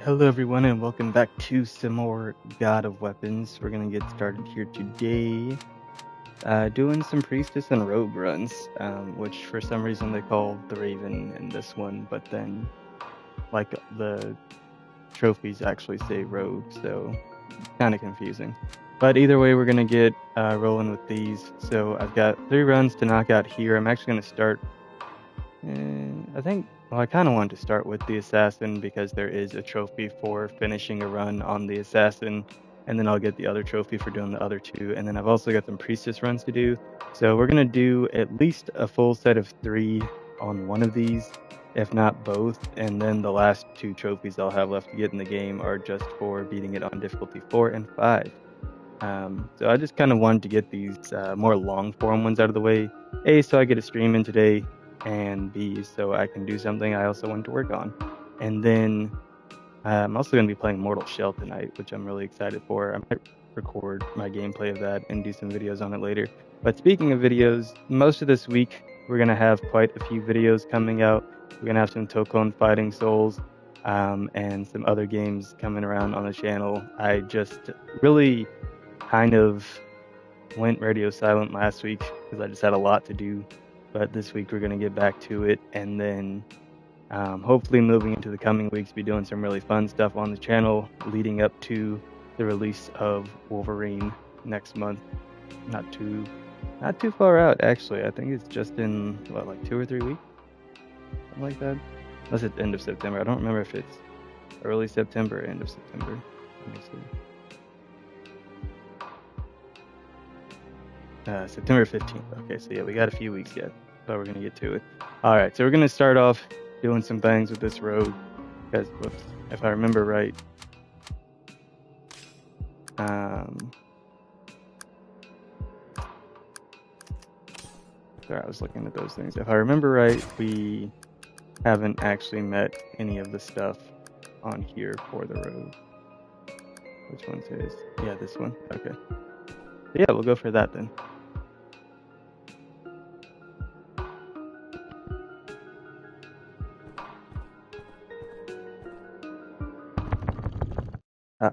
Hello everyone and welcome back to some more God of Weapons. We're going to get started here today doing some Priestess and Rogue runs, which for some reason they call the Raven in this one, but then like the trophies actually say Rogue, so kind of confusing. But either way, we're going to get rolling with these. So I've got 3 runs to knock out here. I'm actually going to start, I kind of wanted to start with the Assassin because there is a trophy for finishing a run on the Assassin, and then I'll get the other trophy for doing the other 2, and then I've also got some Priestess runs to do. So we're going to do at least a full set of 3 on one of these, if not both, and then the last 2 trophies I'll have left to get in the game are just for beating it on difficulty 4 and 5. So I just kind of wanted to get these more long form ones out of the way. A, so I get a stream in today, and B, so I can do something I also want to work on. And then I'm also going to be playing Mortal Shell tonight, which I'm really excited for. I might record my gameplay of that and do some videos on it later. But speaking of videos, most of this week we're going to have quite a few videos coming out. We're going to have some Tokon Fighting Souls and some other games coming around on the channel. I just really kind of went radio silent last week because I just had a lot to do. But this week we're going to get back to it, and then hopefully moving into the coming weeks be doing some really fun stuff on the channel leading up to the release of Wolverine next month. Not too far out, actually. I think it's just in like 2 or 3 weeks, something like that. Unless it's end of September. I don't remember if it's early September or end of September. Let me see. September 15th. Okay, so yeah, we got a few weeks yet, but we're going to get to it. All right, so we're going to start off doing some things with this rogue, because if I remember right, sorry, I was looking at those things. If I remember right, we haven't actually met any of the stuff on here for the rogue. Which one's his? Yeah, this one. Okay. So yeah, we'll go for that then.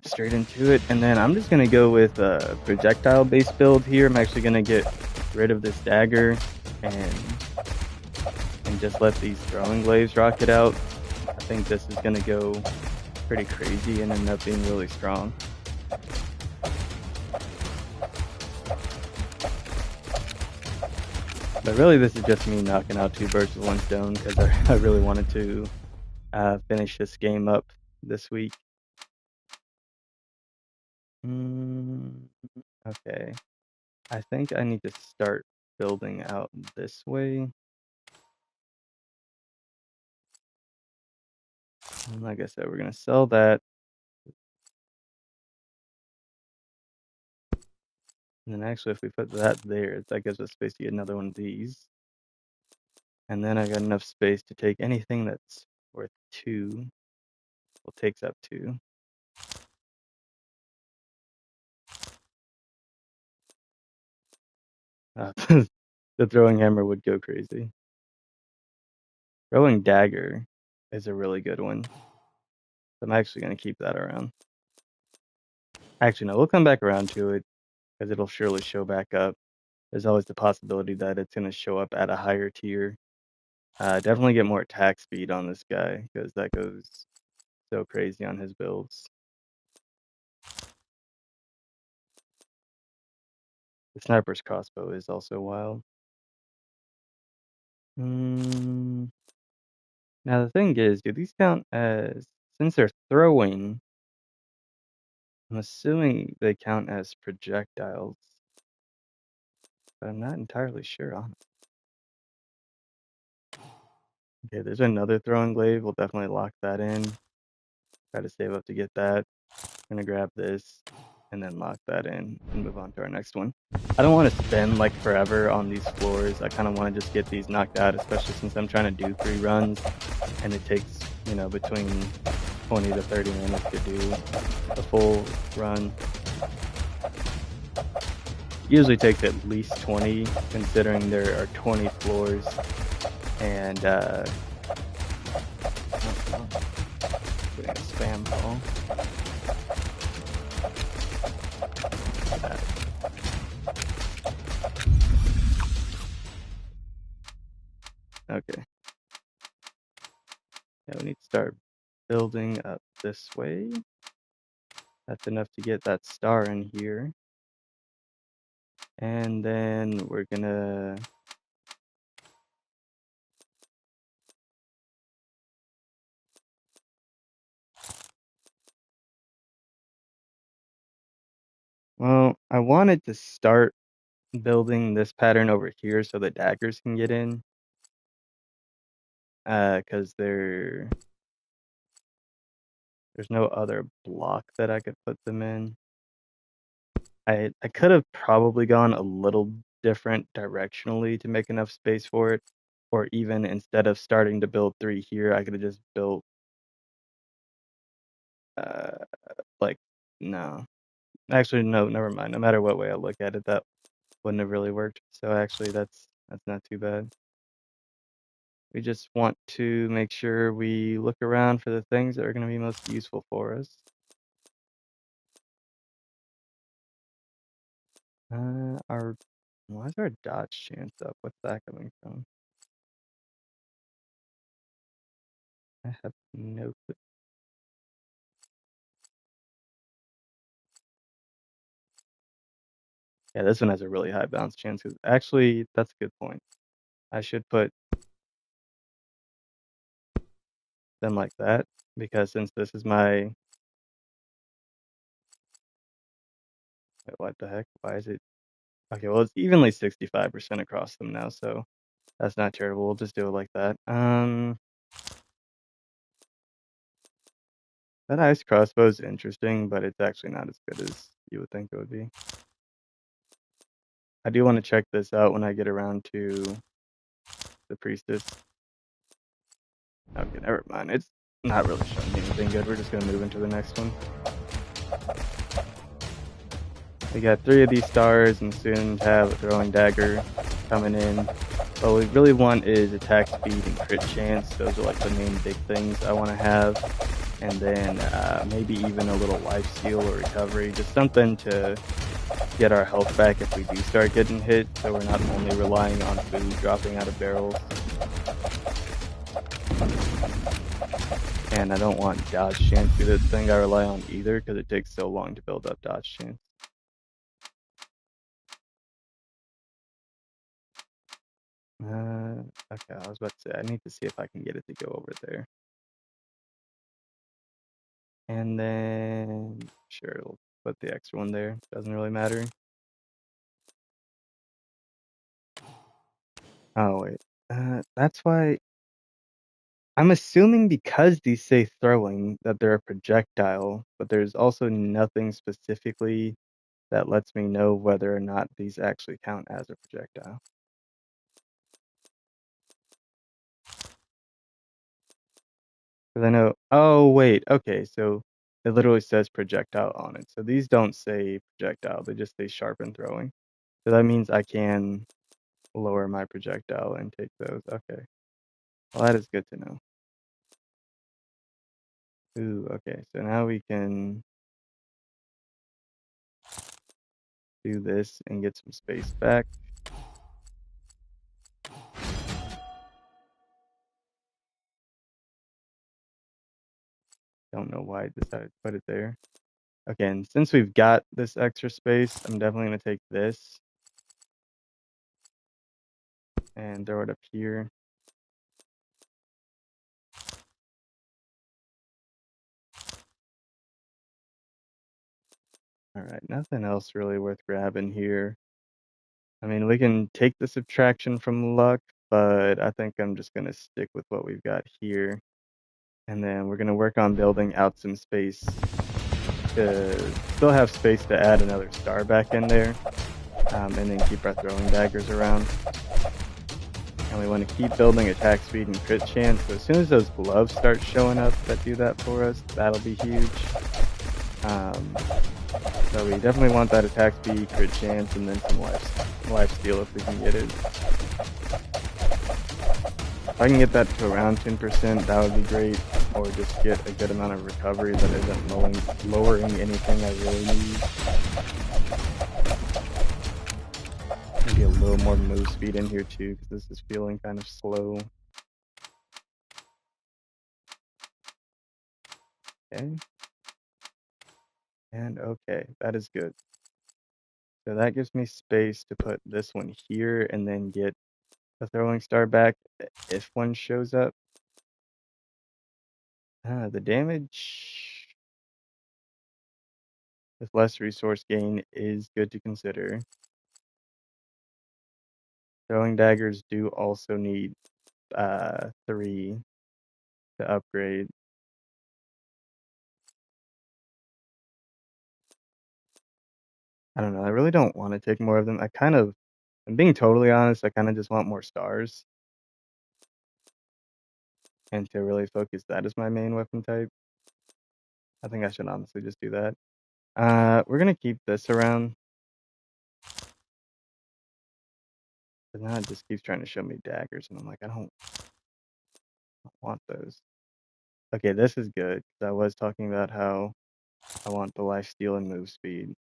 Straight into it, and then I'm just gonna go with a projectile based build here. I'm actually gonna get rid of this dagger and just let these throwing glaives rocket out. I think this is gonna go pretty crazy and end up being really strong. But really this is just me knocking out 2 birds with 1 stone because I really wanted to finish this game up this week. Okay, I think I need to start building out this way. And like I said, we're going to sell that. And then actually, if we put that there, that gives us space to get another one of these. And then I got enough space to take anything that's worth 2. Well, takes up 2. The throwing hammer would go crazy. Throwing dagger is a really good one. I'm actually going to keep that around. Actually, no, we'll come back around to it because it'll surely show back up. There's always the possibility that it's going to show up at a higher tier. Definitely get more attack speed on this guy because that goes so crazy on his builds. The sniper's crossbow is also wild. Now the thing is, do these count as, since they're throwing, I'm assuming they count as projectiles, but I'm not entirely sure on it. Okay, there's another throwing glaive. We'll definitely lock that in. Try to save up to get that. I'm gonna grab this and then lock that in and move on to our next one. I don't want to spend like forever on these floors. I kind of want to just get these knocked out, especially since I'm trying to do 3 runs and it takes, you know, between 20 to 30 minutes to do a full run. Usually takes at least 20 considering there are 20 floors, and putting a spam call. let's start building up this way. That's enough to get that star in here. And then we're gonna well, I wanted to start building this pattern over here so the daggers can get in. Because there's no other block that I could put them in. I could have probably gone a little different directionally to make enough space for it, or even instead of starting to build 3 here, I could have just built like no. Actually, no, never mind. No matter what way I look at it, that wouldn't have really worked. So actually that's not too bad. We just want to make sure we look around for the things that are going to be most useful for us. Why is our dodge chance up? What's that coming from? I have no clue. Yeah, this one has a really high bounce chance. Actually, that's a good point. I should put them like that because since this is my what the heck? Why is it? Okay, well it's evenly 65% across them now, so that's not terrible. We'll just do it like that. That ice crossbow is interesting, but it's actually not as good as you would think it would be. I do want to check this out when I get around to the priestess. Okay, never mind. It's not really showing me anything good. We're just gonna move into the next one. We got 3 of these stars and soon have a throwing dagger coming in. What we really want is attack speed and crit chance. Those are like the main big things I want to have. And then maybe even a little life steal or recovery. Just something to get our health back if we do start getting hit, so we're not only relying on food dropping out of barrels. And I don't want dodge chance to be the thing I rely on either, because it takes so long to build up dodge chance. Okay, I was about to say, I need to see if I can get it to go over there. And then, sure, we'll put the extra one there. Doesn't really matter. Oh, wait. That's why I'm assuming because these say throwing that they're a projectile, but there's also nothing specifically that lets me know whether or not these actually count as a projectile. Because I know, oh wait, okay, so it literally says projectile on it. So these don't say projectile, they just say sharpen throwing. So that means I can lower my projectile and take those. Okay. Well, that is good to know. Ooh, okay, so now we can do this and get some space back. Don't know why I decided to put it there. Okay, and since we've got this extra space, I'm definitely going to take this and throw it up here. All right, nothing else really worth grabbing here. I mean, we can take the subtraction from luck, but I think I'm just going to stick with what we've got here. And then we're going to work on building out some space to still have space to add another star back in there. And then keep our throwing daggers around. And we want to keep building attack speed and crit chance. So as soon as those gloves start showing up that do that for us, that'll be huge. So we definitely want that attack speed, crit chance, and then some life steal if we can get it. If I can get that to around 10%, that would be great. Or just get a good amount of recovery that isn't lowering anything I really need. Maybe a little more move speed in here too, because this is feeling kind of slow. Okay. And okay, that is good. So that gives me space to put this one here and then get the throwing star back if one shows up. The damage with less resource gain is good to consider. Throwing daggers do also need 3 to upgrade. I don't know. I really don't want to take more of them. I'm being totally honest, I kind of just want more stars and to really focus that as my main weapon type. I think I should honestly just do that. We're gonna keep this around. But now it just keeps trying to show me daggers, and I'm like, I don't want those. Okay, this is good, 'cause I was talking about how I want the lifesteal and move speed.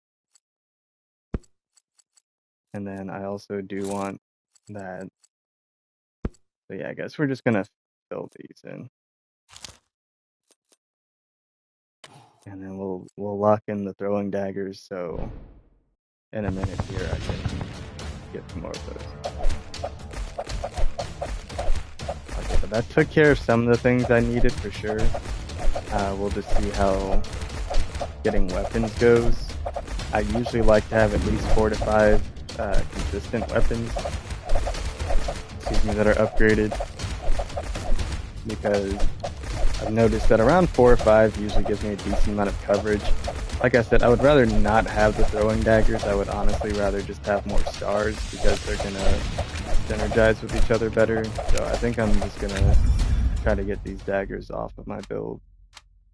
And then I also do want that. So yeah, I guess we're just gonna fill these in. And then we'll lock in the throwing daggers, so in a minute here I can get some more of those. Okay, but that took care of some of the things I needed for sure. We'll just see how getting weapons goes. I usually like to have at least 4 to 5 consistent weapons, that are upgraded, because I've noticed that around 4 or 5 usually gives me a decent amount of coverage. Like I said, I would rather not have the throwing daggers. I would honestly rather just have more stars because they're gonna synergize with each other better. So I think I'm just gonna try to get these daggers off of my build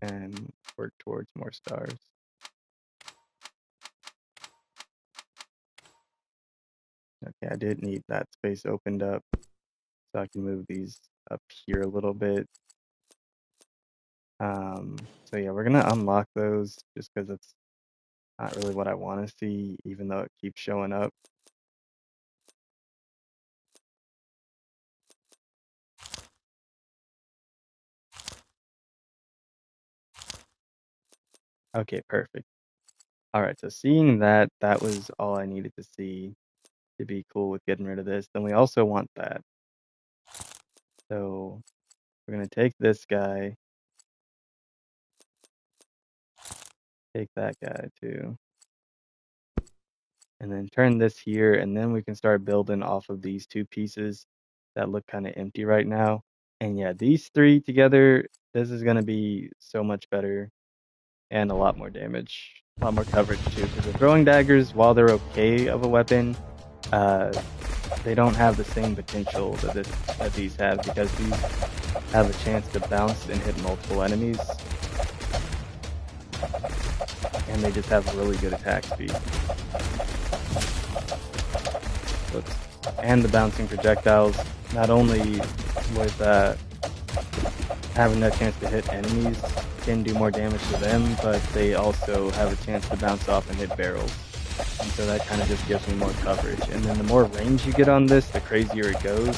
and work towards more stars. Okay, I did need that space opened up so I can move these up here a little bit. So yeah, we're gonna unlock those just because it's not really what I want to see, even though it keeps showing up. Okay, perfect. All right, so seeing that, that was all I needed to see to be cool with getting rid of this. Then we also want that. So we're gonna take this guy, take that guy too, and then turn this here, and then we can start building off of these 2 pieces that look kind of empty right now. And yeah, these 3 together, this is gonna be so much better and a lot more damage, a lot more coverage too. Because the throwing daggers, while they're okay of a weapon, uh, they don't have the same potential that these have, because these have a chance to bounce and hit multiple enemies, and they just have really good attack speed. Oops. And the bouncing projectiles, not only with having that chance to hit enemies, can do more damage to them, but they also have a chance to bounce off and hit barrels. And so that kind of just gives me more coverage. And then the more range you get on this, the crazier it goes,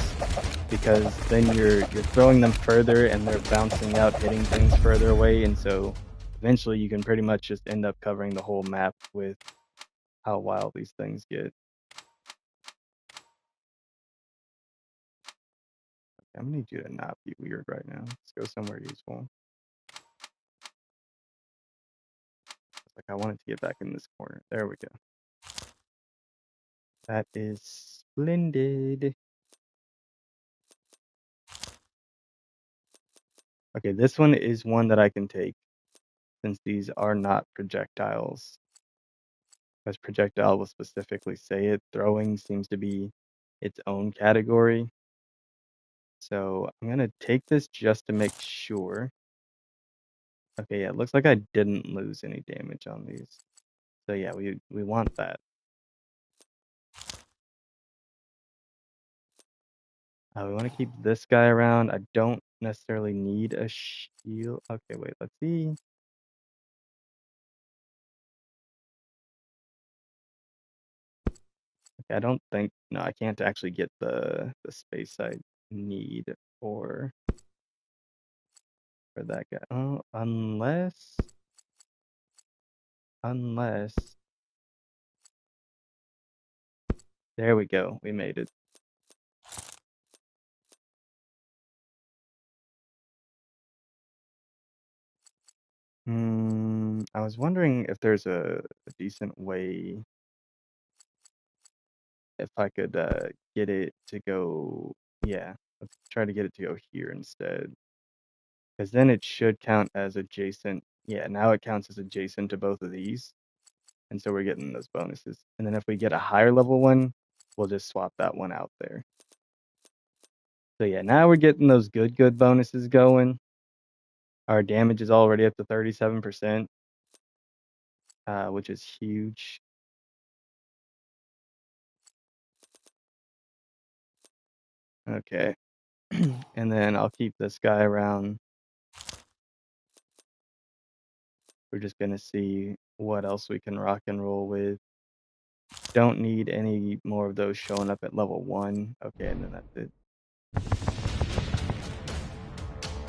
because then you're throwing them further and they're bouncing out, hitting things further away, and so eventually you can pretty much just end up covering the whole map with how wild these things get. I'm gonna need you to not be weird right now. Let's go somewhere useful. Like, I wanted to get back in this corner. There we go. That is splendid. Okay, this one is one that I can take, since these are not projectiles. As projectile will specifically say it, throwing seems to be its own category. So I'm gonna take this just to make sure. Okay, yeah, it looks like I didn't lose any damage on these. So yeah, we want that. We want to keep this guy around. I don't necessarily need a shield. Okay, wait, let's see. Okay, I don't think, no, I can't actually get the space I need for for that guy. Oh, unless. There we go. We made it. I was wondering if there's a decent way if I could get it to go. Yeah, let's try to get it to go here instead. Because then it should count as adjacent. Yeah, now it counts as adjacent to both of these. And so we're getting those bonuses. And then if we get a higher level one, we'll just swap that one out there. So yeah, now we're getting those good bonuses going. Our damage is already up to 37%, which is huge. Okay. And then I'll keep this guy around. We're just going to see what else we can rock and roll with. Don't need any more of those showing up at level 1. Okay, and then that's it.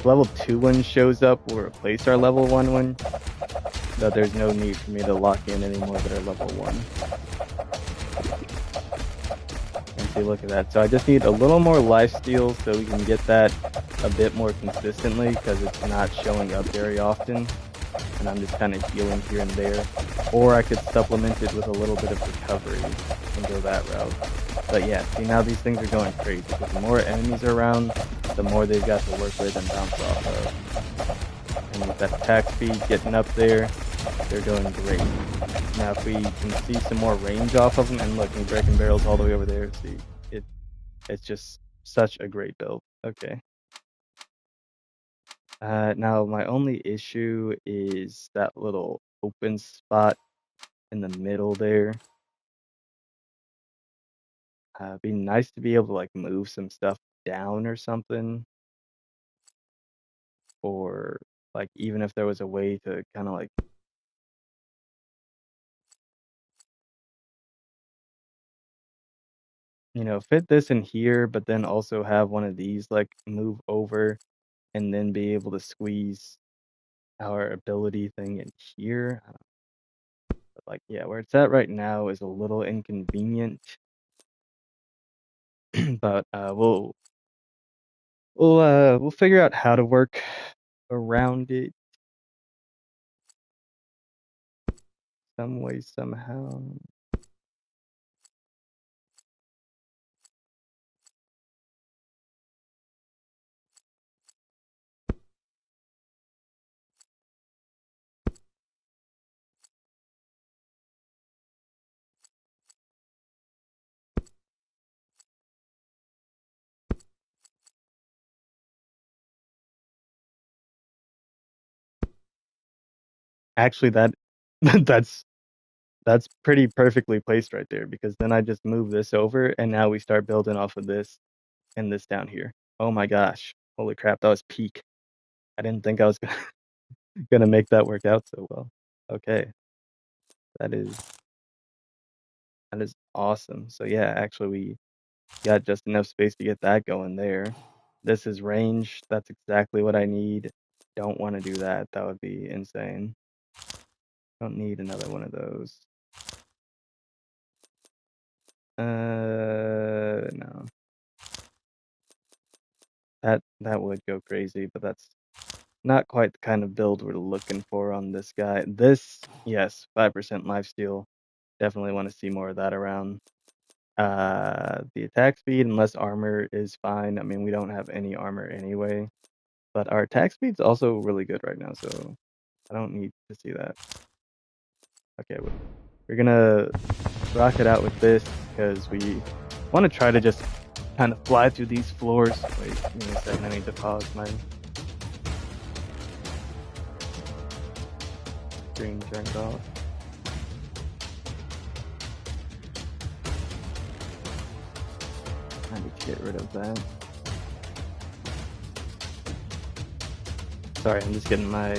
Level 2 one shows up, we'll replace our level 1 one. Though there's no need for me to lock in any more that are level 1. And see, look at that. So I just need a little more lifesteal so we can get that a bit more consistently because it's not showing up very often. And I'm just kind of healing here and there. Or I could supplement it with a little bit of recovery and go that route. But yeah, see, now these things are going crazy. Because the more enemies are around, the more they've got to work with and bounce off of. And with that attack speed getting up there, they're doing great. Now if we can see some more range off of them, and look, he's breaking barrels all the way over there. See, it's just such a great build. Okay. Now my only issue is that little open spot in the middle there. It'd be nice to be able to like move some stuff down or something. Or like even if there was a way to kind of like fit this in here, but then also have one of these like move over and then be able to squeeze our ability thing in here. But like, yeah, where it's at right now is a little inconvenient. But we'll figure out how to work around it some way, somehow. Actually, that's pretty perfectly placed right there because then I just move this over and now we start building off of this and this down here. Oh my gosh. Holy crap, that was peak. I didn't think I was gonna make that work out so well. Okay. That is awesome. So yeah, actually we got just enough space to get that going there. This is range. That's exactly what I need. Don't want to do that. That would be insane. Don't need another one of those. No. That would go crazy, but that's not quite the kind of build we're looking for on this guy. This, yes, 5% lifesteal. Definitely want to see more of that around. The attack speed, unless armor is fine. I mean, we don't have any armor anyway. But our attack speed's also really good right now, so I don't need to see that. Okay, we're gonna rock it out with this because we want to try to just kind of fly through these floors. Wait, give me a second. I need to pause my screen turned off. I need to get rid of that. Sorry, I'm just getting my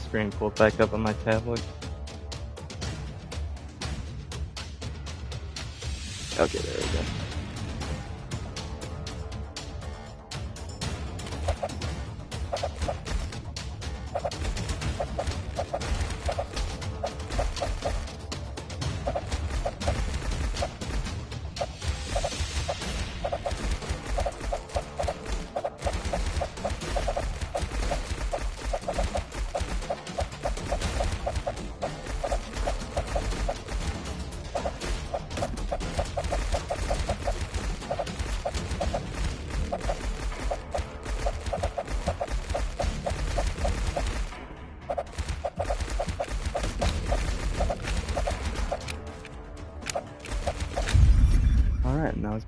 screen pulled back up on my tablet. Okay, there we go.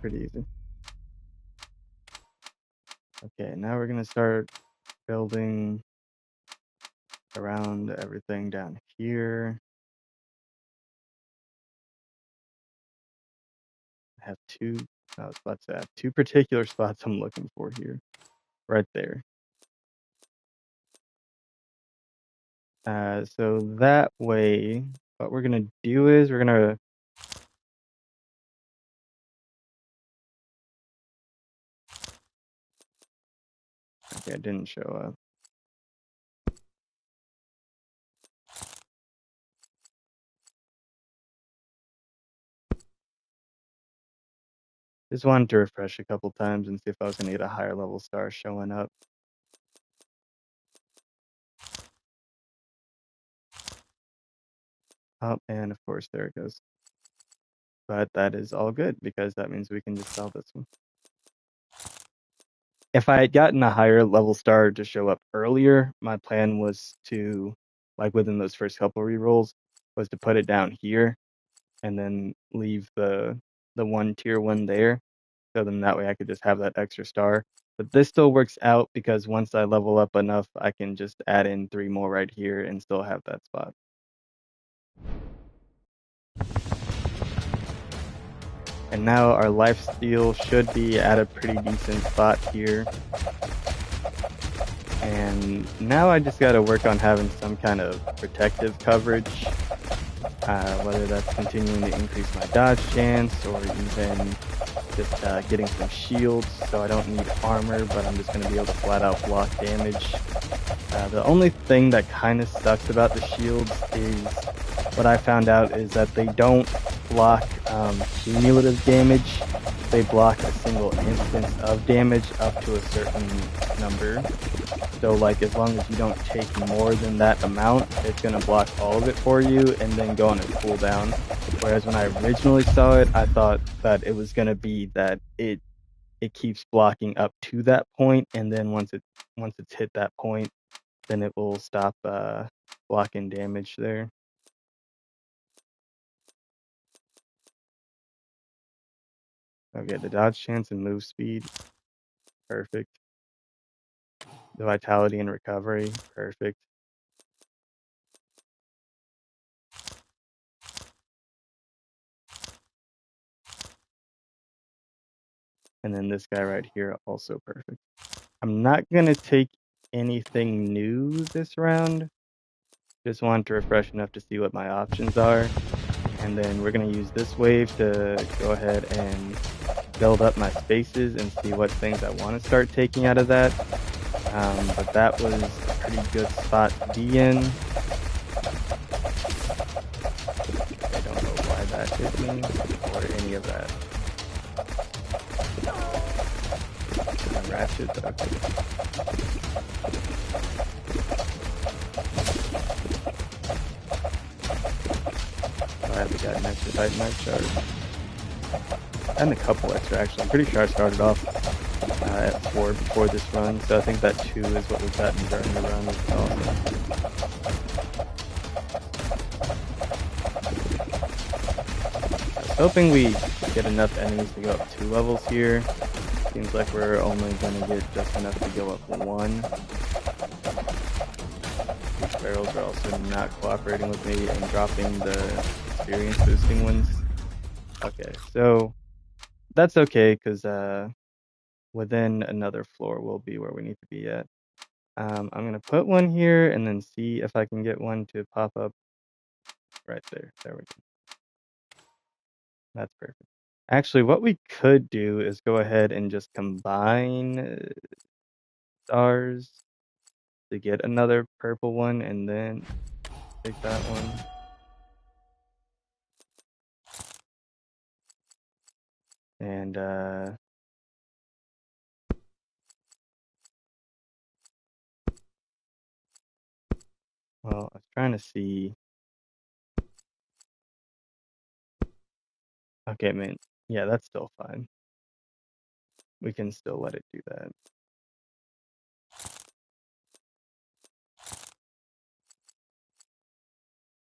pretty easy. Okay, now we're gonna start building around everything down here. I have I was about to have two particular spots I'm looking for here. Right there. So that way, what we're gonna do is we're gonna okay, it didn't show up. Just wanted to refresh a couple times and see if I was gonna get a higher level star showing up. Oh, and of course there it goes. But that is all good because that means we can just sell this one. If I had gotten a higher level star to show up earlier, my plan was to, like within those first couple rerolls, was to put it down here and then leave the one tier one there. So then that way I could just have that extra star. But this still works out because once I level up enough, I can just add in 3 more right here and still have that spot. And now our lifesteal should be at a pretty decent spot here. And now I just gotta work on having some kind of protective coverage, whether that's continuing to increase my dodge chance or even just getting some shields so I don't need armor, but I'm just gonna be able to flat out block damage. The only thing that kind of sucks about the shields is what I found out is that they don't block cumulative damage. They block a single instance of damage up to a certain number. So like as long as you don't take more than that amount, it's gonna block all of it for you and then go on a cooldown. Whereas when I originally saw it, I thought that it was gonna be that it keeps blocking up to that point, and then once it's hit that point, then it will stop blocking damage there. Okay, the dodge chance and move speed, perfect. The vitality and recovery, perfect. And then this guy right here, also perfect. I'm not gonna take anything new this round. Just wanted to refresh enough to see what my options are. And then we're gonna use this wave to go ahead and build up my spaces and see what things I want to start taking out of that. But that was a pretty good spot to be in. I don't know why that hit me or any of that. Ratchet, okay. I have got an extra Titanite shard. And a couple extra actually. I'm pretty sure I started off at 4 before this run, so I think that 2 is what we've gotten during the run, which is awesome. I was hoping we get enough enemies to go up 2 levels here. Seems like we're only gonna get just enough to go up 1. These barrels are also not cooperating with me and dropping the experience boosting ones. Okay, so that's okay because within another floor will be where we need to be at. I'm gonna put one here and then see if I can get one to pop up right there. There we go. That's perfect. Actually, what we could do is go ahead and just combine stars to get another purple one and then take that one. And well, I was trying to see. Okay, man. Yeah, that's still fine. We can still let it do that.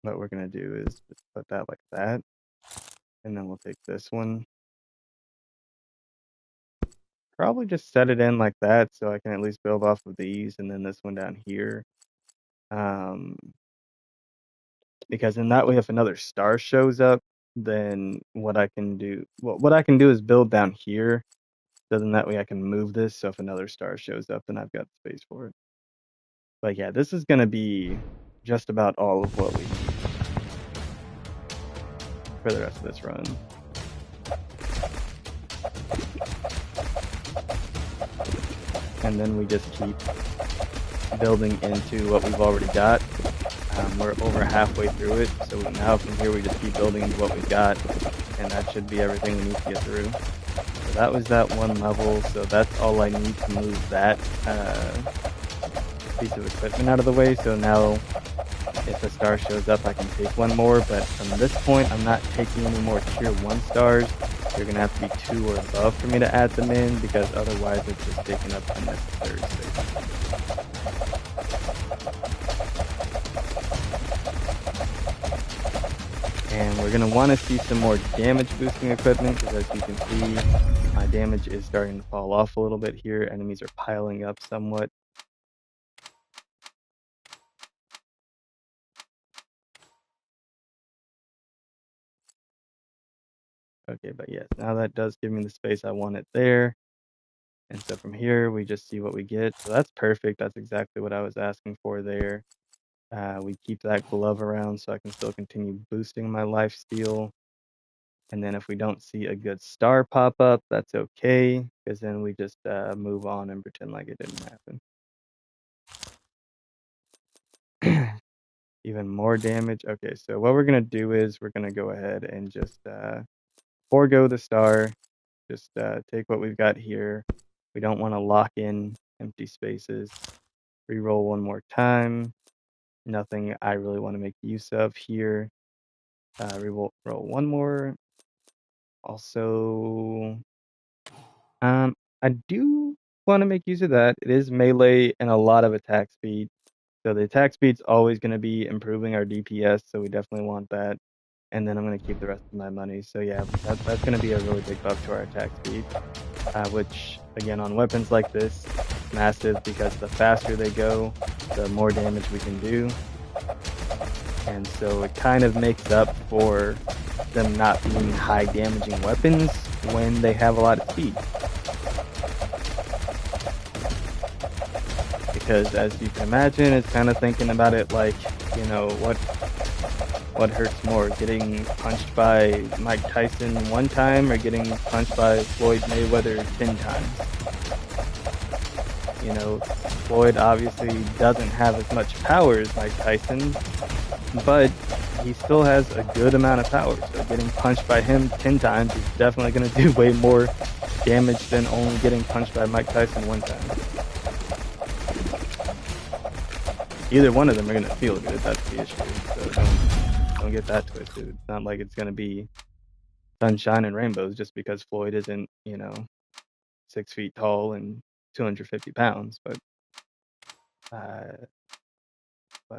What we're gonna do is just put that like that, and then we'll take this one probably just set it in like that so I can at least build off of these and then this one down here. Because in that way, if another star shows up, then what I can do, well, what I can do is build down here. So then that way I can move this. So if another star shows up, then I've got space for it. But yeah, this is going to be just about all of what we need for the rest of this run. And then we just keep building into what we've already got. We're over halfway through it, so now from here we just keep building into what we've got, and that should be everything we need to get through. So that was that one level, so that's all I need to move that piece of equipment out of the way. So now if a star shows up, I can take one more, but from this point, I'm not taking any more tier 1 stars. They're going to have to be 2 or above for me to add them in, because otherwise it's just taking up unnecessary space. And we're going to want to see some more damage boosting equipment, because as you can see, my damage is starting to fall off a little bit here. Enemies are piling up somewhat. Okay, but yes, now that does give me the space I want it there. And so from here, we just see what we get. So that's perfect. That's exactly what I was asking for there. We keep that glove around so I can still continue boosting my lifesteal. And then if we don't see a good star pop up, that's okay, because then we just move on and pretend like it didn't happen. Even more damage. Okay, so what we're going to do is we're going to go ahead and just forego the star. Just take what we've got here. We don't want to lock in empty spaces. Reroll one more time. Nothing I really want to make use of here. Reroll one more. Also, I do want to make use of that. It is melee and a lot of attack speed. So the attack speed's always going to be improving our DPS, so we definitely want that. And then I'm going to keep the rest of my money. So yeah, that's going to be a really big buff to our attack speed, which, again, on weapons like this, massive, because the faster they go, the more damage we can do. And so it kind of makes up for them not being high damaging weapons when they have a lot of speed. Because as you can imagine, it's kind of thinking about it like, you know, what hurts more, getting punched by Mike Tyson one time or getting punched by Floyd Mayweather 10 times? You know, Floyd obviously doesn't have as much power as Mike Tyson, but he still has a good amount of power. So getting punched by him 10 times is definitely going to do way more damage than only getting punched by Mike Tyson one time. Either one of them are going to feel good. That's the issue. So don't get that twisted. It's not like it's going to be sunshine and rainbows just because Floyd isn't, 6 feet tall and 250 pounds. But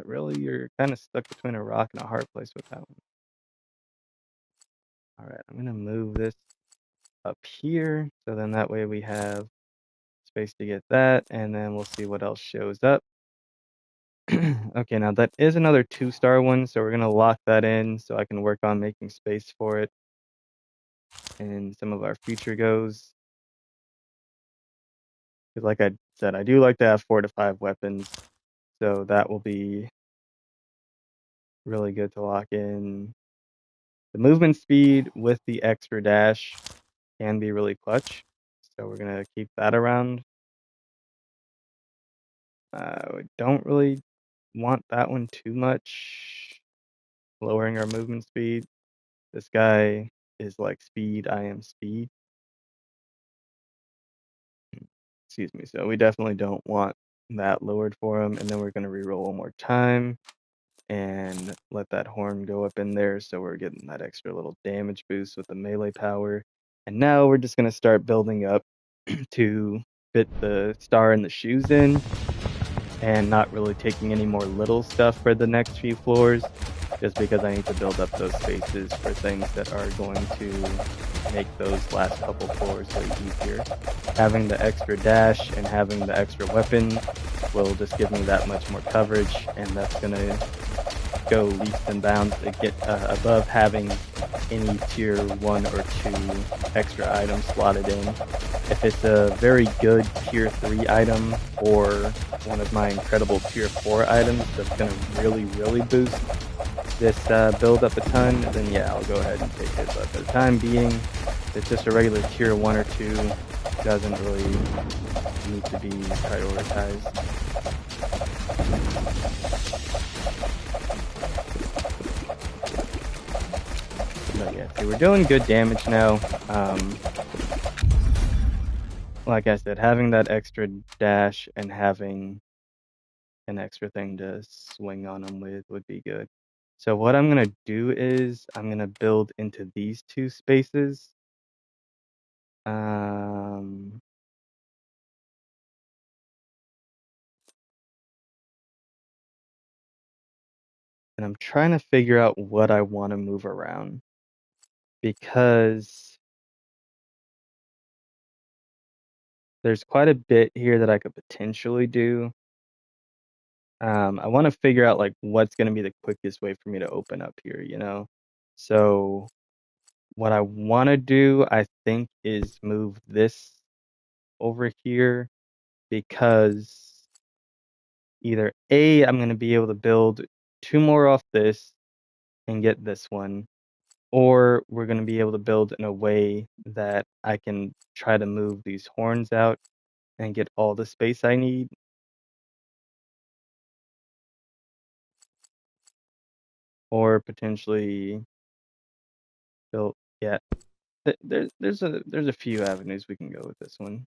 really, you're kind of stuck between a rock and a hard place with that one. All right, I'm going to move this up here. So then that way we have space to get that. And then we'll see what else shows up. Okay, now that is another 2-star one, so we're going to lock that in so I can work on making space for it in some of our future goes. Because like I said, I do like to have 4 to 5 weapons, so that will be really good to lock in. The movement speed with the extra dash can be really clutch, so we're going to keep that around. We don't really want that one too much, lowering our movement speed. This guy is like speed, I am speed. Excuse me. So we definitely don't want that lowered for him. And then we're going to reroll one more time and let that horn go up in there. So we're getting that extra little damage boost with the melee power. And now we're just going to start building up to fit the star and the shoes in. and not really taking any more little stuff for the next few floors, just because I need to build up those spaces for things that are going to make those last couple floors way easier. Having the extra dash and having the extra weapon will just give me that much more coverage, and that's going to go leaps and bounds to get above having any tier 1 or 2 extra items slotted in. If it's a very good tier 3 item or one of my incredible tier 4 items that's going to really boost this build up a ton, then yeah, I'll go ahead and take it. But for the time being, if it's just a regular tier 1 or 2, doesn't really need to be prioritized. But yeah, see, we're doing good damage now. Like I said, having that extra dash and having an extra thing to swing on them with would be good. So what I'm going to do is I'm going to build into these 2 spaces. And I'm trying to figure out what I want to move around, because there's quite a bit here that I could potentially do. I want to figure out like what's going to be the quickest way for me to open up here, you know? So what I want to do, I think, is move this over here, because either A, I'm going to be able to build 2 more off this and get this one, or we're going to be able to build in a way that I can try to move these horns out and get all the space I need. Or potentially build, yeah, there's a few avenues we can go with this one.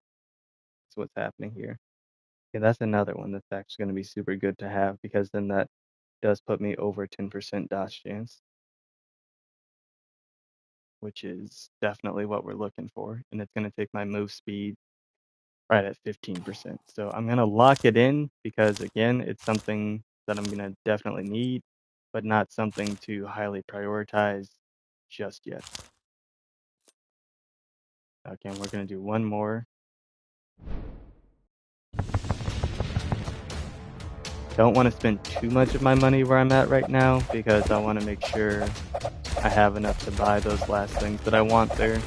That's what's happening here. Yeah, that's another one that's actually going to be super good to have, because then that does put me over 10% dodge chance, which is definitely what we're looking for. And it's going to take my move speed right at 15%. So I'm going to lock it in, because again, it's something that I'm going to definitely need, but not something to highly prioritize just yet. Okay, we're going to do one more. Don't want to spend too much of my money where I'm at right now, because I want to make sure I have enough to buy those last things that I want there.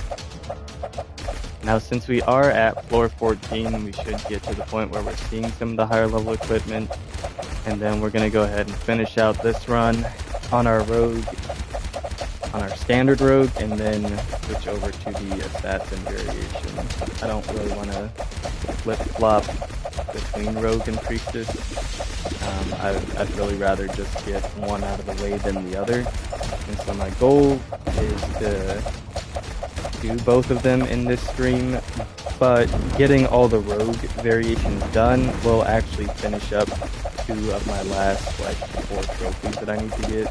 Now, since we are at floor 14, we should get to the point where we're seeing some of the higher level equipment, and then we're going to go ahead and finish out this run on our rogue, on our standard rogue, and then switch over to the assassin variation. I don't really want to flip-flop between rogue and priestess. I'd really rather just get one out of the way than the other. And so my goal is to do both of them in this stream, but getting all the rogue variations done will actually finish up 2 of my last like 4 trophies that I need to get.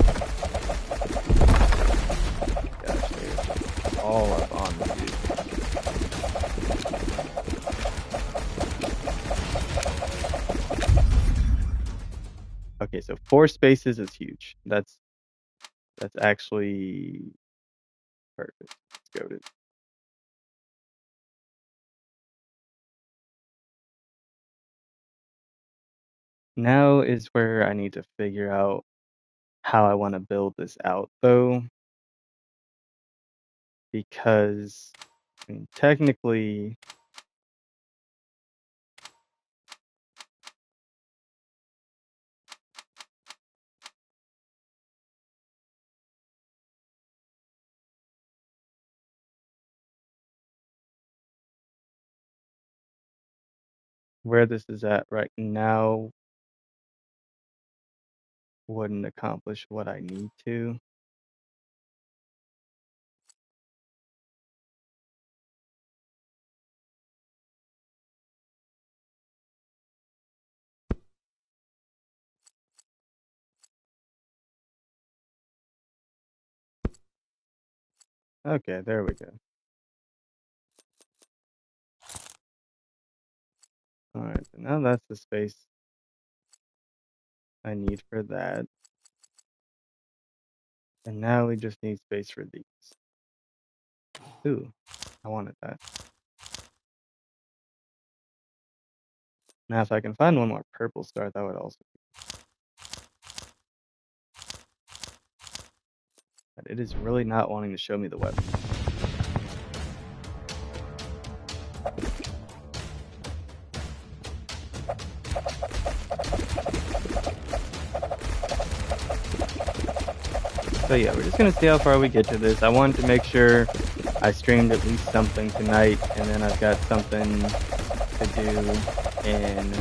Gosh, they're all up on me, dude. Okay, so 4 spaces is huge. That's actually perfect. Let's go to. Now is where I need to figure out how I want to build this out, though, because I mean, technically, where this is at right now wouldn't accomplish what I need to. Okay, there we go. All right, so now that's the space I need for that. And now we just need space for these. Ooh, I wanted that. Now if I can find one more purple star, that would also be. But it is really not wanting to show me the weapon. So yeah, we're just gonna see how far we get to this. I wanted to make sure I streamed at least something tonight, and then I've got something to do in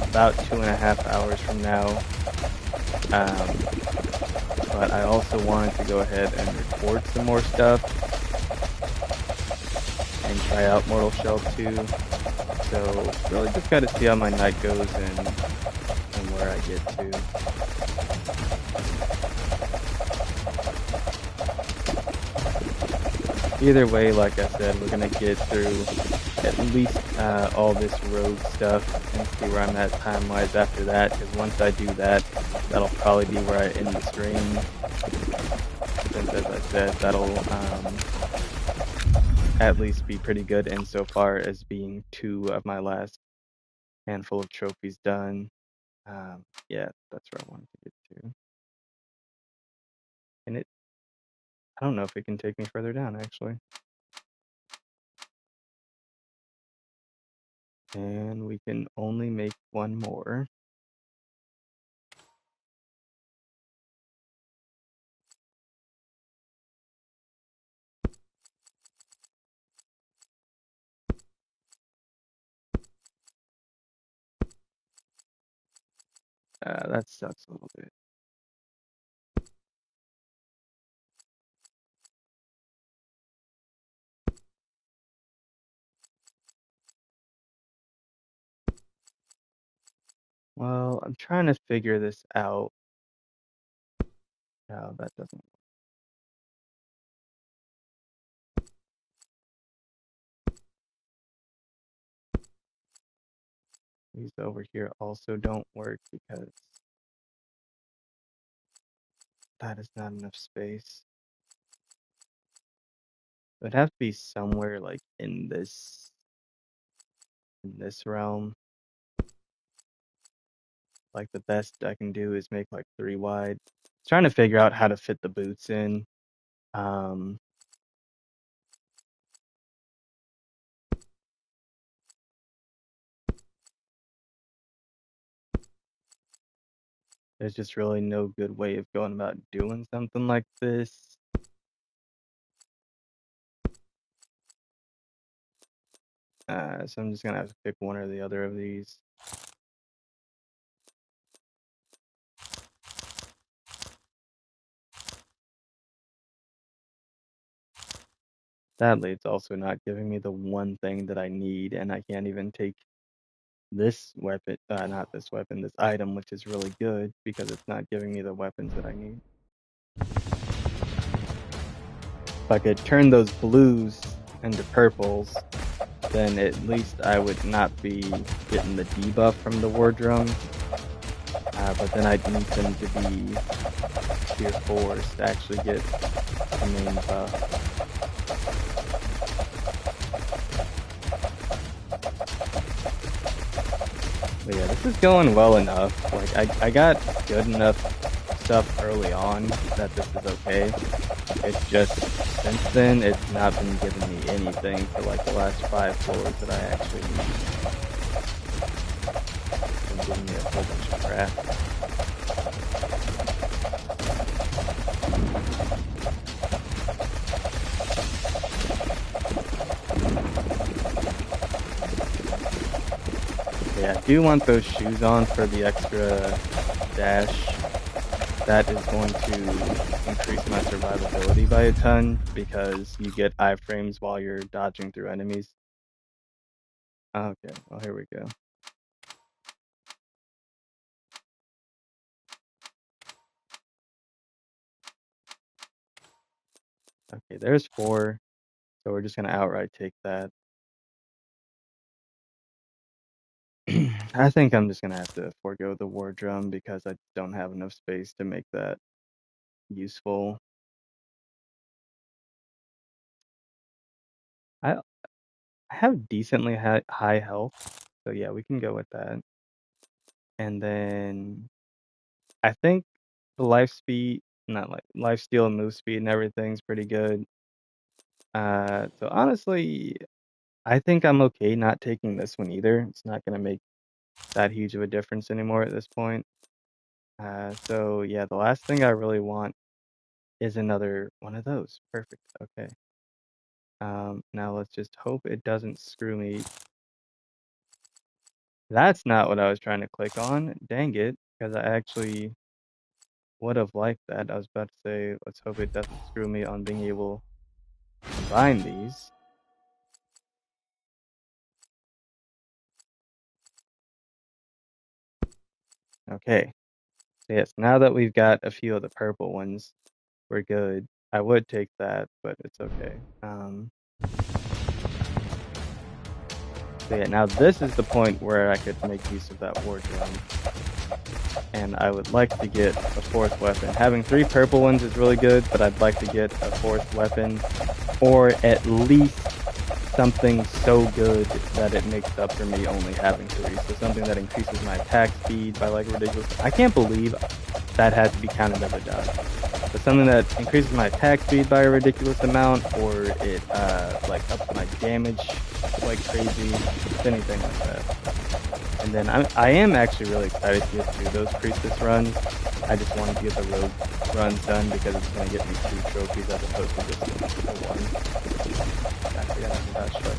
about 2.5 hours from now. But I also wanted to go ahead and record some more stuff and try out Mortal Shell 2. So really just gotta see how my night goes and where I get to. Either way, like I said, we're gonna get through at least all this rogue stuff and see where I'm at time-wise after that, because once I do that, that'll probably be where I end the stream. Since, as I said, that'll at least be pretty good insofar as being 2 of my last handful of trophies done. Yeah, that's where I wanted to get to. And I don't know if it can take me further down, actually. And we can only make one more. That sucks a little bit. Well, I'm trying to figure this out. No, that doesn't. These over here also don't work because that is not enough space. It would have to be somewhere like in this realm. Like the best I can do is make like 3 wide. Trying to figure out how to fit the boots in. There's just really no good way of going about doing something like this. So I'm just gonna have to pick one or the other of these. Sadly, it's also not giving me the one thing that I need, and I can't even take this weapon, not this weapon, this item, which is really good because it's not giving me the weapons that I need. If I could turn those blues into purples, then at least I would not be getting the debuff from the war drum. But then I'd need them to be tier 4s to actually get the main buff. But yeah, this is going well enough. Like I got good enough stuff early on that this is okay. It's just since then it's not been giving me anything for like the last 5 floors that I actually need. It's been giving me a whole bunch of crap. Yeah, I do want those shoes on for the extra dash. That is going to increase my survivability by a ton because you get iframes while you're dodging through enemies. Okay, well here we go. Okay, there's 4. So we're just gonna outright take that. I think I'm just gonna have to forego the war drum because I don't have enough space to make that useful. I have decently high health, so yeah, we can go with that. And then I think the life speed, not like life steal and move speed and everything's pretty good. So honestly, I think I'm okay not taking this one either. It's not gonna make that huge of a difference anymore at this point. So yeah, the last thing I really want is another one of those. Perfect. Okay. Now let's just hope it doesn't screw me. That's not what I was trying to click on. Dang it, because I actually would have liked that. I was about to say, let's hope it doesn't screw me on being able to combine these. Okay. So yes, now that we've got a few of the purple ones, we're good. I would take that, but it's okay. So yeah, now this is the point where I could make use of that war drum. And I would like to get a fourth weapon. Having 3 purple ones is really good, but I'd like to get a fourth weapon, or at least something so good that it makes up for me only having 3. So something that increases my attack speed by like ridiculous. I can't believe that had to be counted as a dodge. But something that increases my attack speed by a ridiculous amount, or it like ups my damage like crazy, anything like that. And then I am actually really excited to get through those priestess runs. I just wanted to get the rogue runs done because it's going to get me 2 trophies as opposed to just the 1. I forgot I forgot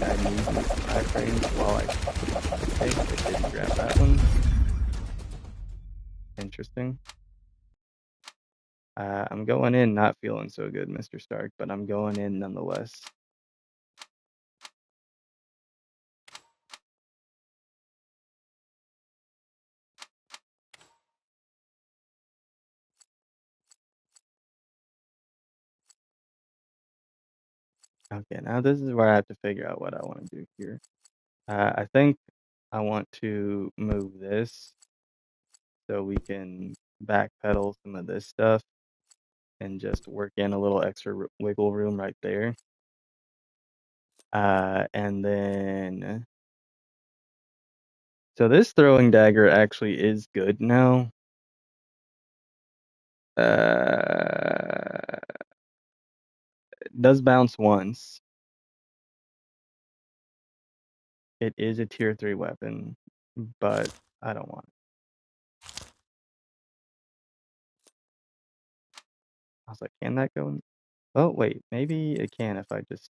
I need iframes while I think I didn't grab that one. Interesting. I'm going in not feeling so good, Mr. Stark, but I'm going in nonetheless. Okay, now this is where I have to figure out what I want to do here. I think I want to move this so we can backpedal some of this stuff and just work in a little extra wiggle room right there. And then, so this throwing dagger actually is good now. It does bounce once. It is a tier 3 weapon, but I don't want it. I was like, can that go in? Oh, wait, maybe it can if I just...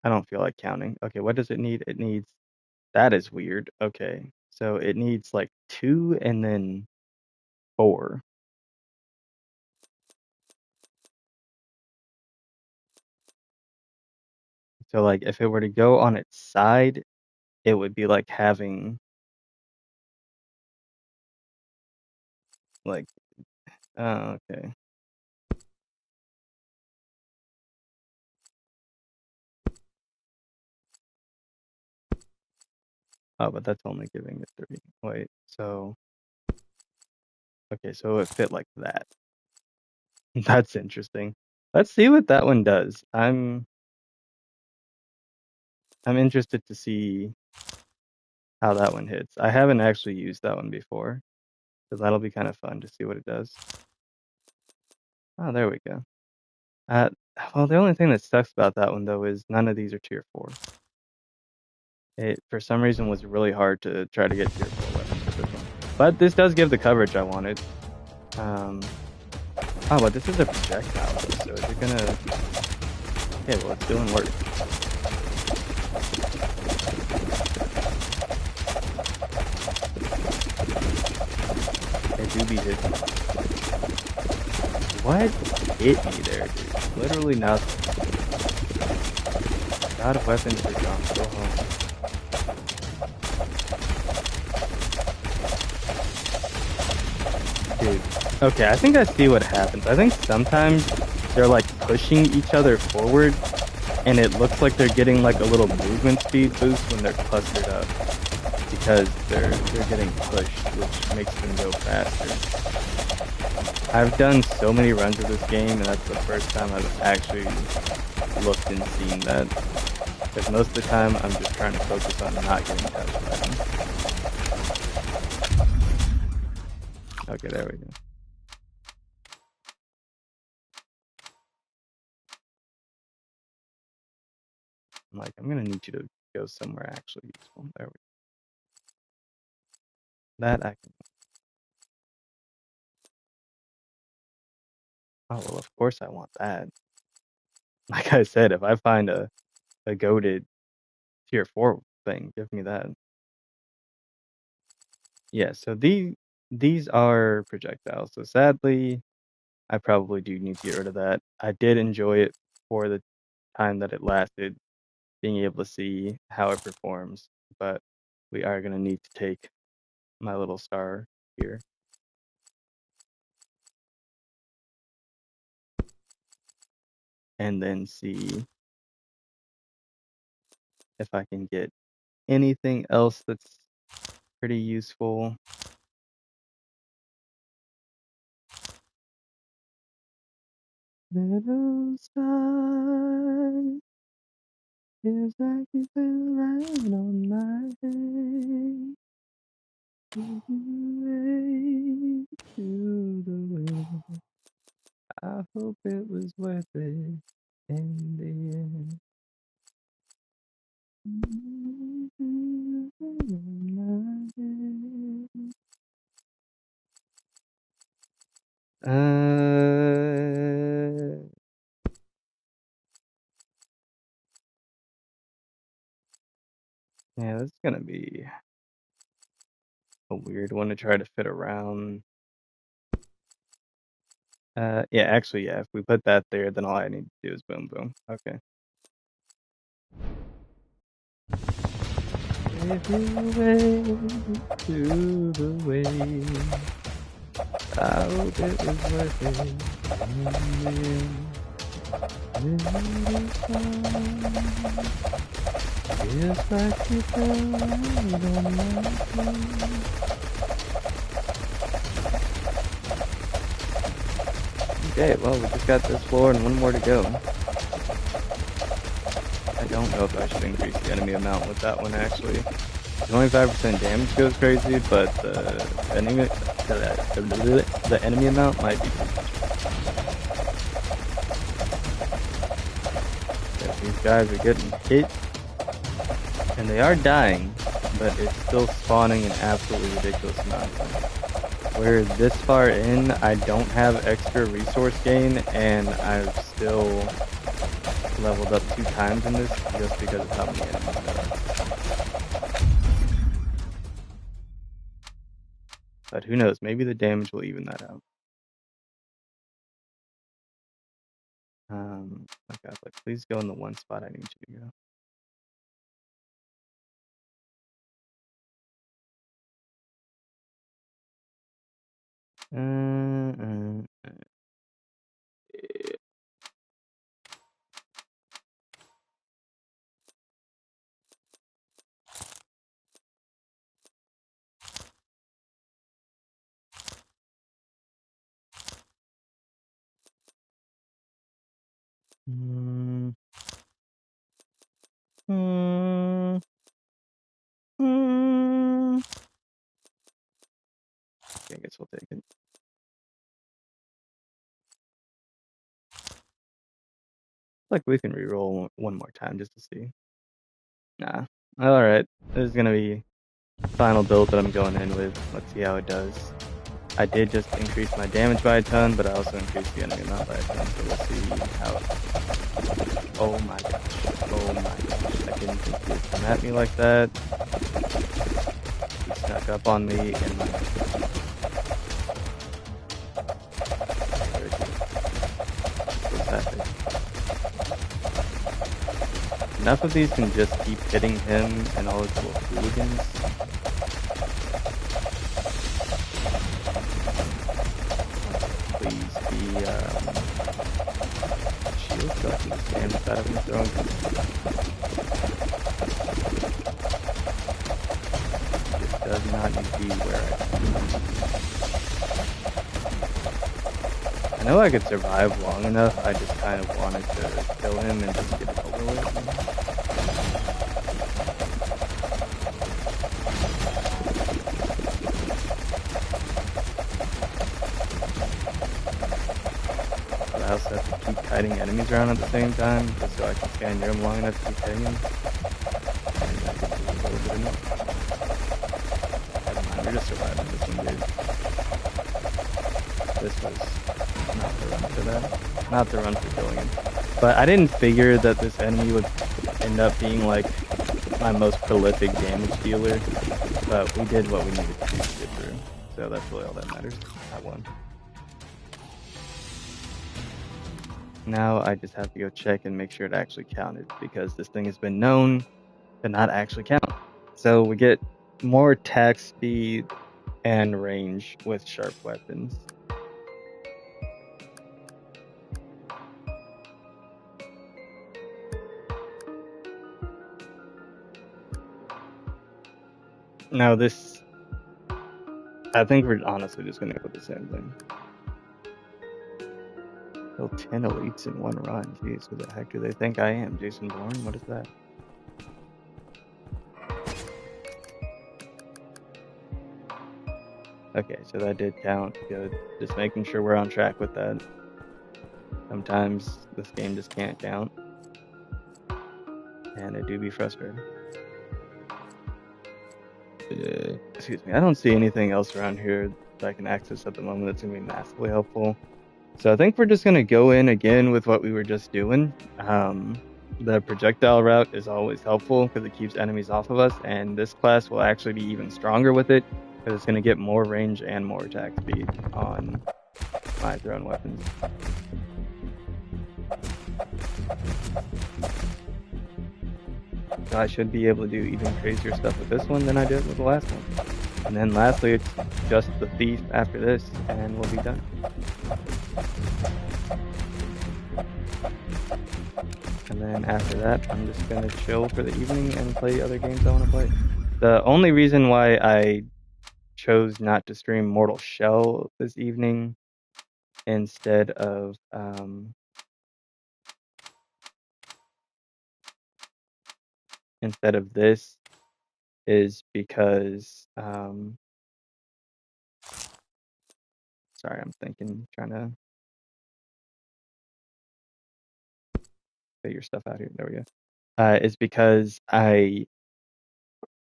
I don't feel like counting. Okay, what does it need? It needs... That is weird. Okay, so it needs like 2 and then 4. So like if it were to go on its side, it would be like having like oh, okay. Oh, but that's only giving it 3. Wait, so okay, so it fit like that. That's interesting. Let's see what that one does. I'm interested to see how that one hits. I haven't actually used that one before, so that'll be kind of fun to see what it does. Oh, there we go. Well, the only thing that sucks about that one though is none of these are tier 4. It for some reason was really hard to try to get tier 4 weapons with this one, but this does give the coverage I wanted. Oh, but this is a projectile, so is it gonna... Okay, well, it's doing work. It do be hitting. What hit me there, dude? Literally nothing. God of weapons are gone. Go home. Dude, okay, I think I see what happens. I think sometimes they're like pushing each other forward, and it looks like they're getting like a little movement speed boost when they're clustered up because they're getting pushed, which makes them go faster. I've done so many runs of this game, and that's the first time I've actually looked and seen that. Because most of the time, I'm just trying to focus on not getting touched by them. Okay, there we go. I'm like, I'm gonna need you to go somewhere actually useful. There we go. That I can. Oh well, of course I want that. Like I said, if I find a goated tier 4 thing, give me that. Yeah, so these are projectiles. So sadly, I probably do need to get rid of that. I did enjoy it for the time that it lasted, being able to see how it performs, but we are going to need to take my little star here. And then see if I can get anything else that's pretty useful. Little star is like you feel right on my head. To the wind. I hope it was worth it in the end. Yeah, this is gonna be a weird one to try to fit around. Yeah, actually, yeah, if we put that there, then all I need to do is boom, boom. Okay. If you wait to the way, I hope it was worth it. Feels like you fell right on my head. Okay, well, we just got this floor and one more to go. I don't know if I should increase the enemy amount with that one, actually. 25% damage goes crazy, but the enemy amount might be too much. Yeah, these guys are getting hit, and they are dying, but it's still spawning an absolutely ridiculous amount of them. Whereas this far in, I don't have extra resource gain, and I've still leveled up 2 times in this just because of how many enemies there are. But who knows, maybe the damage will even that out. Okay, like, please go in the one spot I need you to go. I guess we'll take it. Like, we can reroll one more time just to see. Nah. Alright. This is gonna be the final build that I'm going in with. Let's see how it does. I did just increase my damage by a ton, but I also increased the enemy amount by a ton, so we'll see how it... Oh my gosh. Oh my gosh. I didn't think he would come at me like that. He snuck up on me and my... Enough of these can just keep hitting him and all his little hooligans. please be shield so I can just stand inside of him throwing them. This does not need to be where I know I could survive long enough, I just kind of wanted to kill him and just get it over with. But I also have to keep kiting enemies around at the same time, just so I can stand near him long enough to keep hitting him. And that gets a little bit annoying. Never mind, we're just surviving this one, dude. This was not the run for that. Not the run for killing him. But I didn't figure that this enemy would end up being like my most prolific damage dealer. But we did what we needed to do to get through. So that's really all that matters. I won. Now I just have to go check and make sure it actually counted, because this thing has been known to not actually count. So we get more attack speed and range with sharp weapons. Now this, I think we're honestly just gonna go with the same thing. Kill 10 elites in one run. Jeez, who the heck do they think I am? Jason Bourne? What is that? Okay, so that did count. Good. Just making sure we're on track with that. Sometimes this game just can't count. And it do be frustrating. Excuse me. I don't see anything else around here that I can access at the moment that's going to be massively helpful. So I think we're just going to go in again with what we were just doing. The projectile route is always helpful because it keeps enemies off of us, and this class will actually be even stronger with it because it's going to get more range and more attack speed on my thrown weapons. So I should be able to do even crazier stuff with this one than I did with the last one. And then lastly, it's just the thief after this, and we'll be done. And then after that, I'm just going to chill for the evening and play other games I want to play. The only reason why I chose not to stream Mortal Shell this evening instead of this is because sorry, I'm thinking, trying to figure stuff out here. There we go. Is because I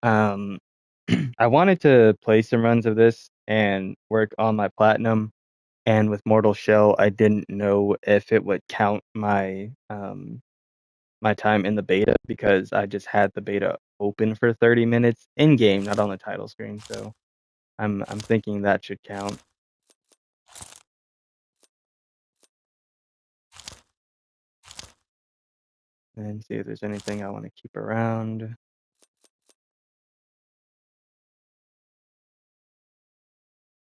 I wanted to play some runs of this and work on my platinum, and with Mortal Shell, I didn't know if it would count my my time in the beta because I just had the beta open for 30 minutes in game, not on the title screen. So I'm thinking that should count. And see if there's anything I want to keep around.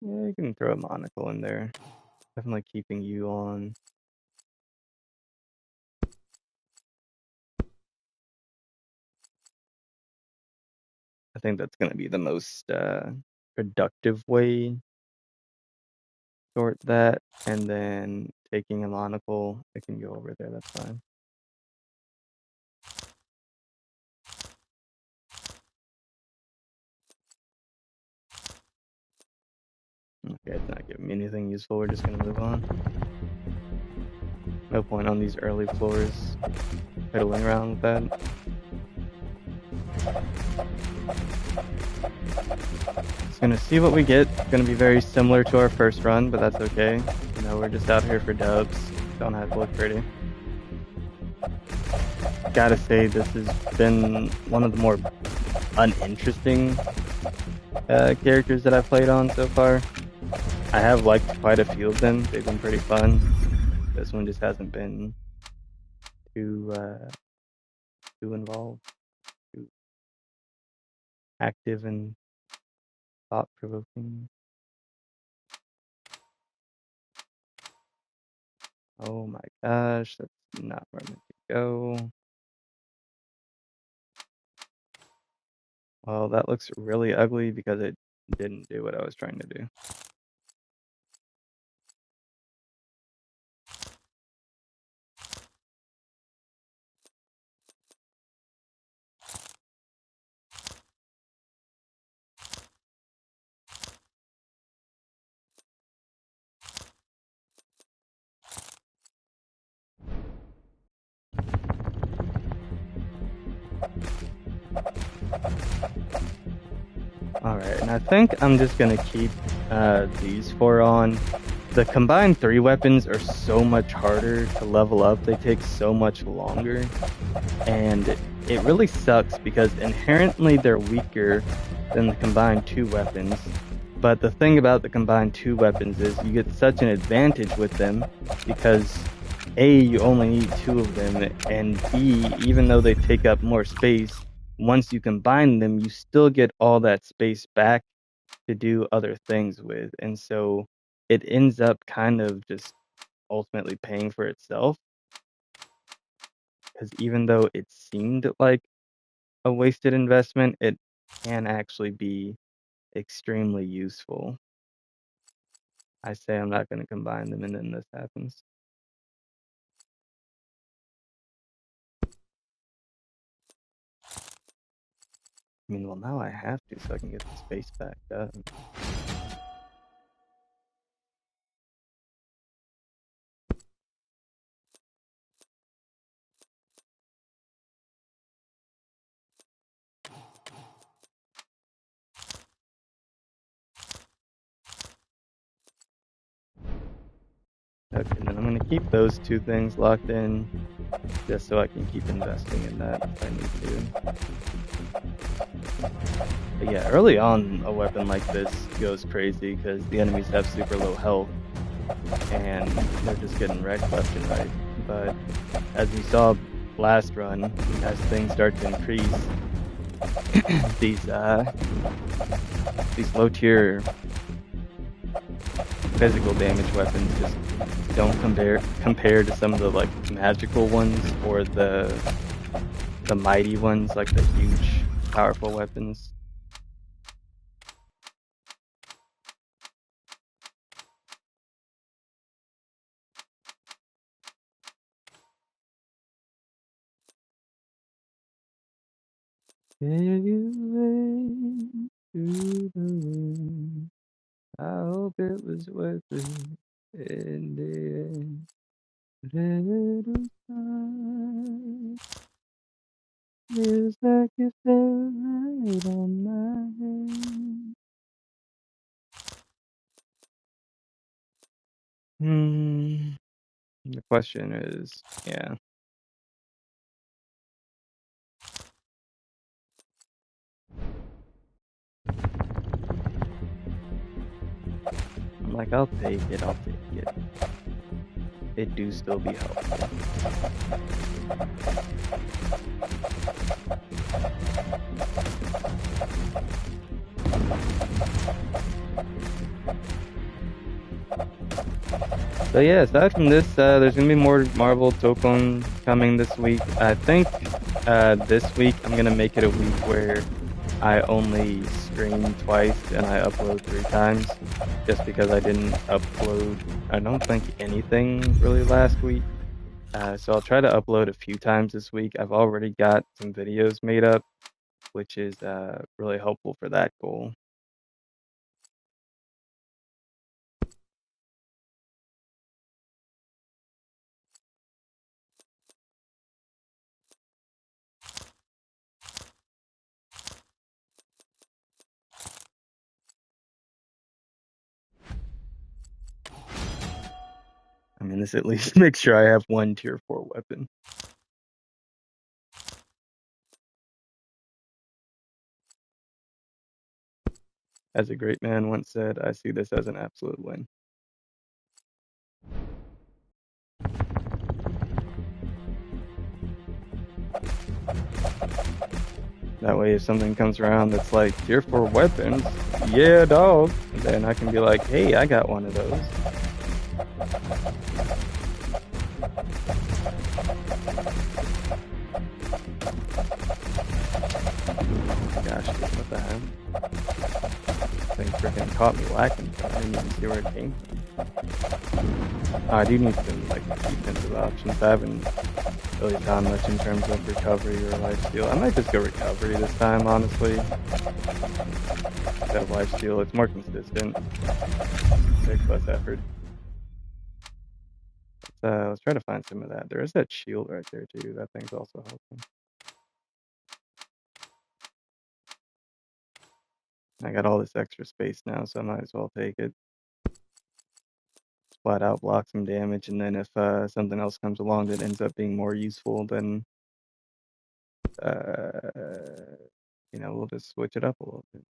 Yeah, you can throw a monocle in there. Definitely keeping you on. I think that's going to be the most productive way to sort that. And then taking a monocle, it can go over there. That's fine. Okay, it's not giving me anything useful. We're just going to move on. No point on these early floors fiddling around with that. Just gonna see what we get. It's gonna be very similar to our first run, but that's okay. You know, we're just out here for dubs. Don't have to look pretty. Gotta say, this has been one of the more uninteresting characters that I've played on so far. I have liked quite a few of them. They've been pretty fun. This one just hasn't been too involved, too active and thought-provoking. Oh my gosh, that's not where I meant to go. Well, that looks really ugly because it didn't do what I was trying to do. Alright, and I think I'm just gonna keep these four on. The combined 3 weapons are so much harder to level up, they take so much longer, and it really sucks because inherently they're weaker than the combined 2 weapons. But the thing about the combined 2 weapons is you get such an advantage with them because A, you only need 2 of them, and B, even though they take up more space, once you combine them, you still get all that space back to do other things with. And so it ends up kind of just ultimately paying for itself. Because even though it seemed like a wasted investment, it can actually be extremely useful. I say I'm not going to combine them, and then this happens. I mean, well, now I have to so I can get the space back up. Okay, then I'm going to keep those 2 things locked in just so I can keep investing in that if I need to. But yeah, early on, a weapon like this goes crazy because the enemies have super low health and they're just getting wrecked left and right. But as we saw last run, as things start to increase, these low tier physical damage weapons just don't compare to some of the like magical ones or the mighty ones, like the huge powerful weapons. Give you rain to the wind. I hope it was worth it in the end. Little sun feels like it fell right on my head. The question is, yeah. I'm like, I'll take it. It do still be helpful. So yeah, aside from this, there's gonna be more Marvel Tokon coming this week. I think this week I'm gonna make it a week where I only stream twice and I upload 3 times, just because I didn't upload, I don't think, anything really last week. So I'll try to upload a few times this week. I've already got some videos made up, which is really helpful for that goal. I mean, this at least makes sure I have 1 tier 4 weapon. As a great man once said, I see this as an absolute win. That way, if something comes around that's like tier 4 weapons, yeah, dog, then I can be like, hey, I got one of those. caught me lacking, so I didn't even see where it came from. I do need some like defensive options. I haven't really found much in terms of recovery or lifesteal. I might just go recovery this time, honestly. Instead of lifesteal, it's more consistent. Takes less effort. Let's try to find some of that. There is that shield right there too. That thing's also helping. I got all this extra space now, so I might as well take it. Flat out block some damage, and then if something else comes along that ends up being more useful, then we'll just switch it up a little bit.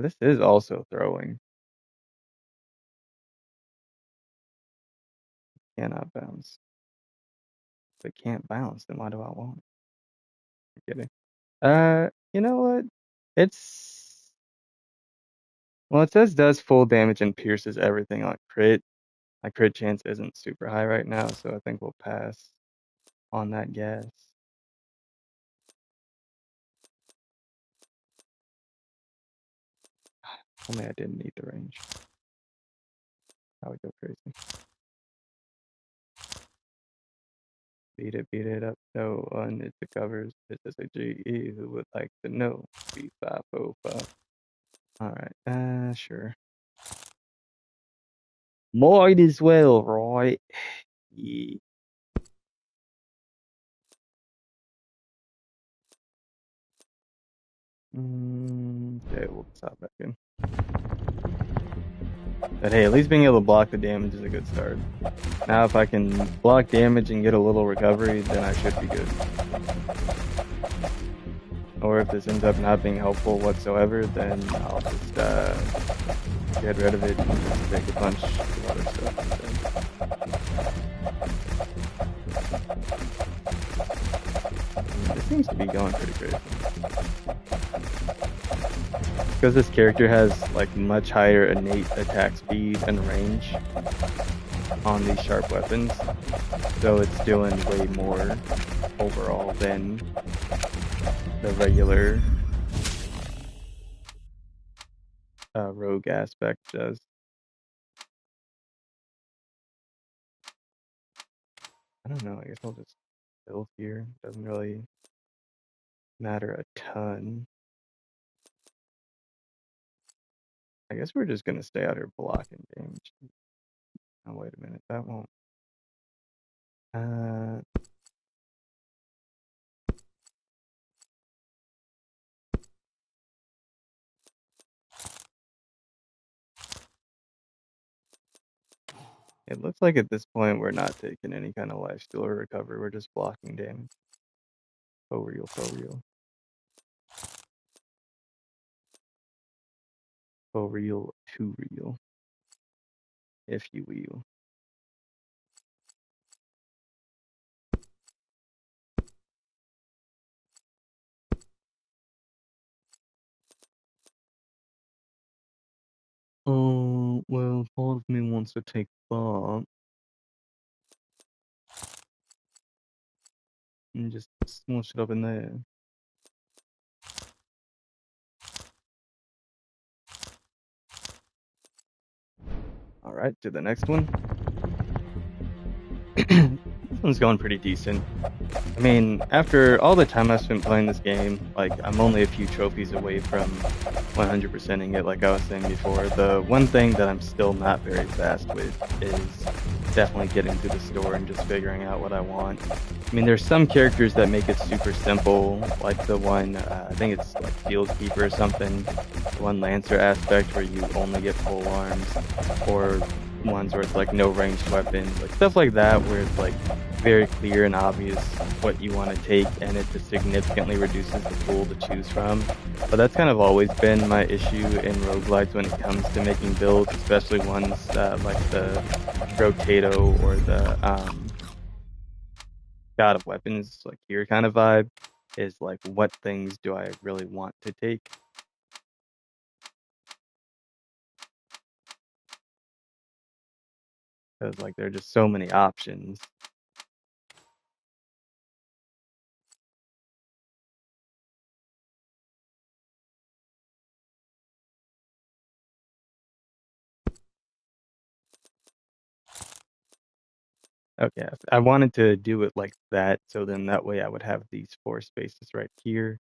This is also throwing. Cannot bounce. If it can't bounce, then why do I want it? I'm kidding. You know what? It's well, it says does full damage and pierces everything on crit. My crit chance isn't super high right now, so I think we'll pass on that guess. Only I didn't need the range. I would go crazy. Beat it up. No one it covers. This is a GE who would like to know. B505. Alright, sure. Might as well, right? Yeah. Okay, we'll stop back in. But hey, at least being able to block the damage is a good start. Now if I can block damage and get a little recovery, then I should be good. Or if this ends up not being helpful whatsoever, then I'll just get rid of it and just take a bunch of other stuff instead. This seems to be going pretty crazy. Because this character has like much higher innate attack speed and range on these sharp weapons, so it's doing way more overall than the regular rogue aspect does. I don't know, I guess I'll just build here. Doesn't really matter a ton. I guess we're just gonna stay out here blocking damage. Oh, wait a minute, that won't. It looks like at this point we're not taking any kind of lifesteal or recovery. We're just blocking damage. For real, for real. For real, too real. If you will. Oh, well, part of me wants to take part and just smush it up in there. Alright, to the next one. This one's going pretty decent. I mean, after all the time I've spent playing this game, like, I'm only a few trophies away from 100%ing it, like I was saying before. The one thing that I'm still not very fast with is definitely getting to the store and just figuring out what I want. I mean, there's some characters that make it super simple, like the one, I think it's like Field Keeper or something, the one Lancer aspect where you only get pole arms, or ones where it's like no ranged weapons, like stuff like that, where it's like very clear and obvious what you want to take, and it just significantly reduces the pool to choose from. But that's kind of always been my issue in roguelites when it comes to making builds, especially ones like the Rotato or the God of Weapons, like here kind of vibe, is like what things do I really want to take? Because like there are just so many options. Okay, I wanted to do it like that, so then that way I would have these 4 spaces right here.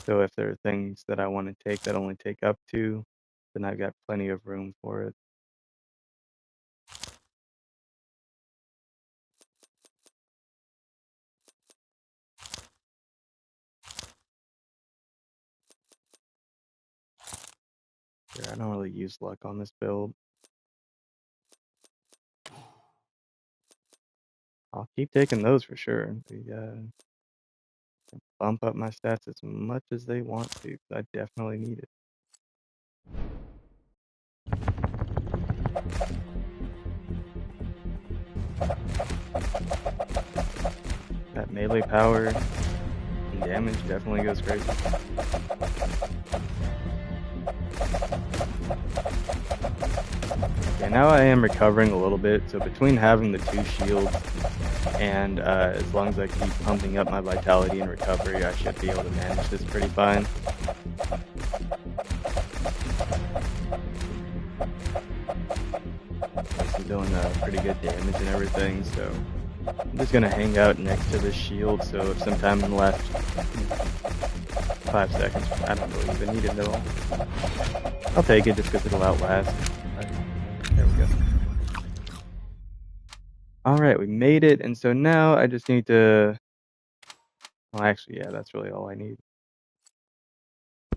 So if there are things that I want to take that only take up 2, then I've got plenty of room for it. Yeah, I don't really use luck on this build. I'll keep taking those for sure. Bump up my stats as much as they want to. I definitely need it. That melee power and damage definitely goes crazy. Okay, now I am recovering a little bit, so between having the 2 shields and as long as I keep pumping up my vitality and recovery, I should be able to manage this pretty fine. I'm doing pretty good damage and everything, so I'm just gonna hang out next to this shield, so if sometime in the last 5 seconds, I don't really even need it at all. I'll take it just because it'll outlast. There we go. Alright, we made it, and so now I just need to... Well, actually, yeah, that's really all I need.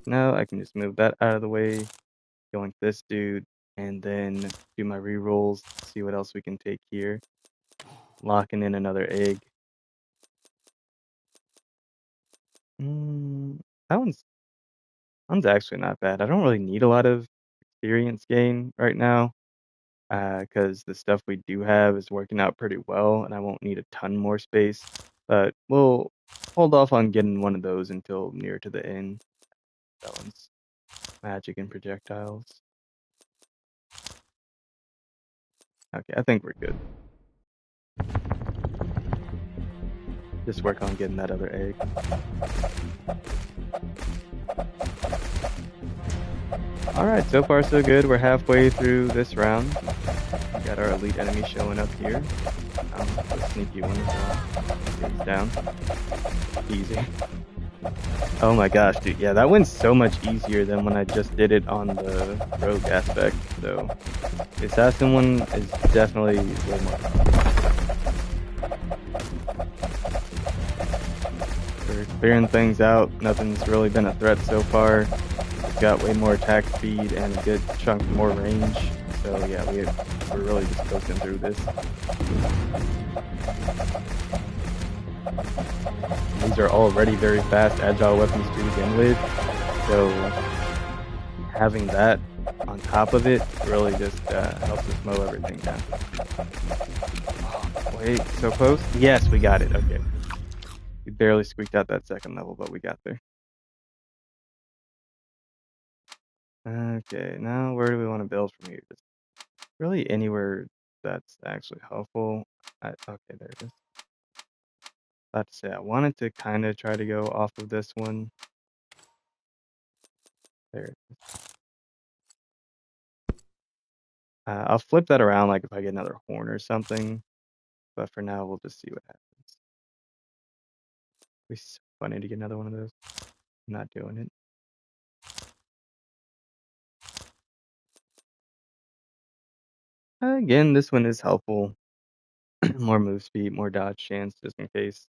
Now I can just move that out of the way, go into this dude, and then do my rerolls, see what else we can take here. Locking in another egg. That one's actually not bad. I don't really need a lot of experience gain right now, because the stuff we do have is working out pretty well, and I won't need a ton more space. But we'll hold off on getting one of those until near to the end. That one's magic and projectiles. Okay, I think we're good. Just work on getting that other egg. Alright, so far so good. We're halfway through this round. We got our elite enemy showing up here. A sneaky one as well. He's down. Easy. Oh my gosh, dude. Yeah, that went so much easier than when I just did it on the rogue aspect. So the assassin one is definitely way more fun. We're clearing things out. Nothing's really been a threat so far. We've got way more attack speed and a good chunk more range. So yeah, we're really just coasting through this. These are already very fast, agile weapons to begin with. So having that on top of it really just helps us mow everything down. Oh, wait, so close? Yes, we got it. Okay. We barely squeaked out that second level, but we got there. Okay, now where do we want to build from here? Just really anywhere that's actually helpful. Okay, there it is. About to say, I wanted to kind of try to go off of this one. There it is. I'll flip that around like if I get another horn or something. But for now, we'll just see what happens. It'd be so funny to get another one of those. I'm not doing it. Again, this one is helpful. More move speed, more dodge chance, just in case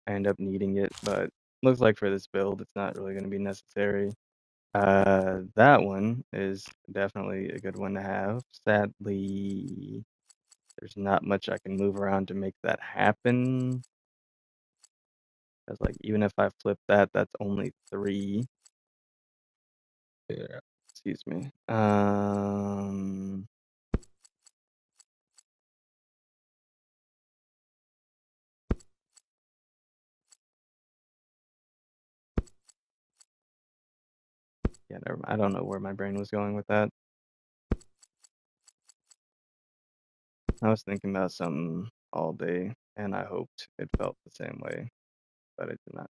I end up needing it. But looks like for this build, it's not really going to be necessary. That one is definitely a good one to have. Sadly, there's not much I can move around to make that happen. Because like even if I flip that, that's only 3. Yeah. Excuse me. Yeah, never mind. I don't know where my brain was going with that. I was thinking about something all day, and I hoped it felt the same way, but it did not.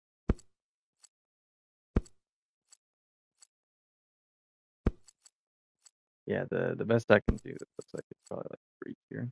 Yeah, the best I can do, it looks like it's probably like 3 here.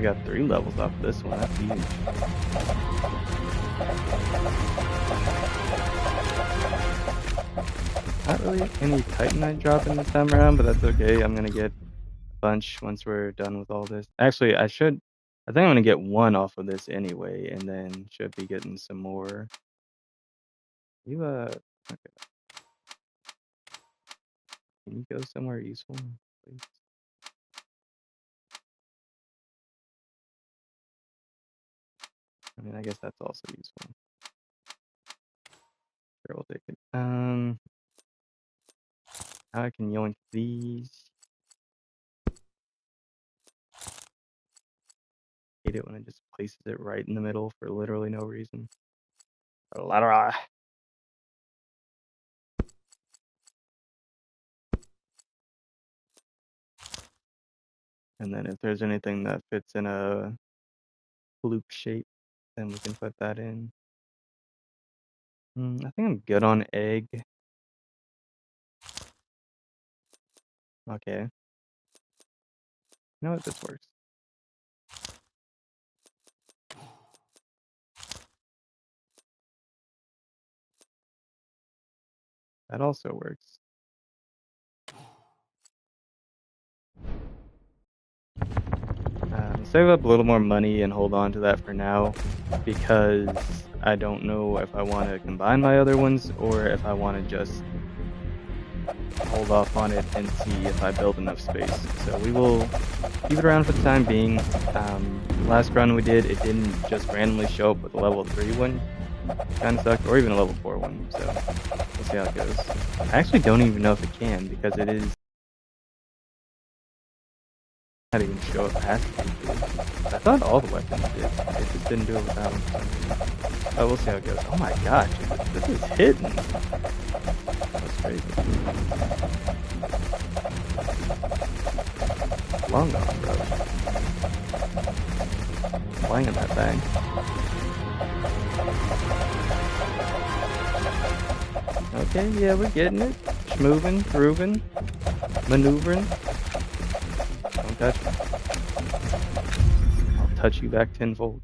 actually got 3 levels off of this one. That's huge. Not really any Titanite dropping this time around, but that's okay. I'm gonna get a bunch once we're done with all this. Actually, I think I'm gonna get one off of this anyway, and then should be getting some more. You okay. Can you go somewhere useful, please? I mean, I guess that's also useful. Sure, we'll take it. I can yoink these. Hate it when it just places it right in the middle for literally no reason. And then if there's anything that fits in a loop shape, then we can put that in. I think I'm good on egg. Okay. You know what? This works. That also works. Save up a little more money and hold on to that for now, because I don't know if I want to combine my other ones or if I want to just hold off on it and see if I build enough space. So we will keep it around for the time being. Last run we did, it didn't just randomly show up with a level 3 one. Kind of sucked, or even a level 4 one. So we'll see how it goes. I actually don't even know if it can, because it is not even show up past it. I thought all the weapons did. It just didn't do it without them. Oh, we'll see how it goes. Oh my gosh, this is hidden. That's crazy. Long on, bro. Slanging that thing. Okay, yeah, we're getting it. Schmoving, grooving, maneuvering. Don't touch me. I'll touch you back tenfold.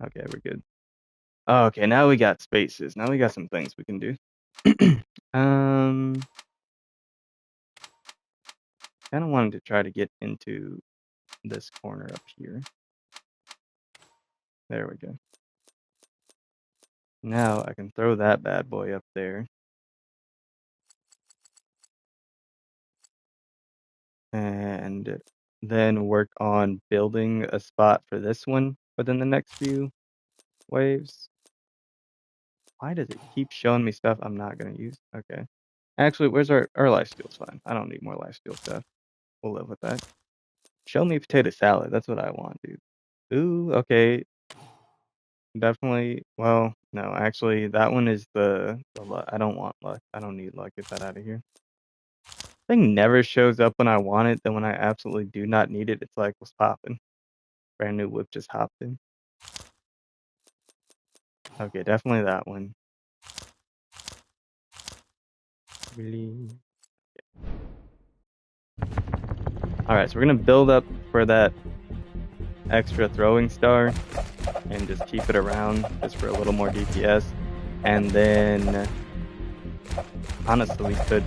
Okay, we're good. Okay, now we got spaces. Now we got some things we can do. Kind of wanted to try to get into this corner up here. There we go. Now I can throw that bad boy up there. And then work on building a spot for this one within the next few waves. Why does it keep showing me stuff I'm not going to use? Okay. Actually, where's our lifesteal's fine. I don't need more lifesteal stuff. We'll live with that. Show me potato salad. That's what I want, dude. Ooh, okay. Definitely. Well, no, actually, that one is the luck. I don't want luck. I don't need luck. Get that out of here. Thing never shows up when I want it. Then when I absolutely do not need it, it's like, what's popping? Brand new whip just hopped in. Okay, definitely that one. Really. All right, so we're gonna build up for that extra throwing star and just keep it around just for a little more DPS. And then honestly, we could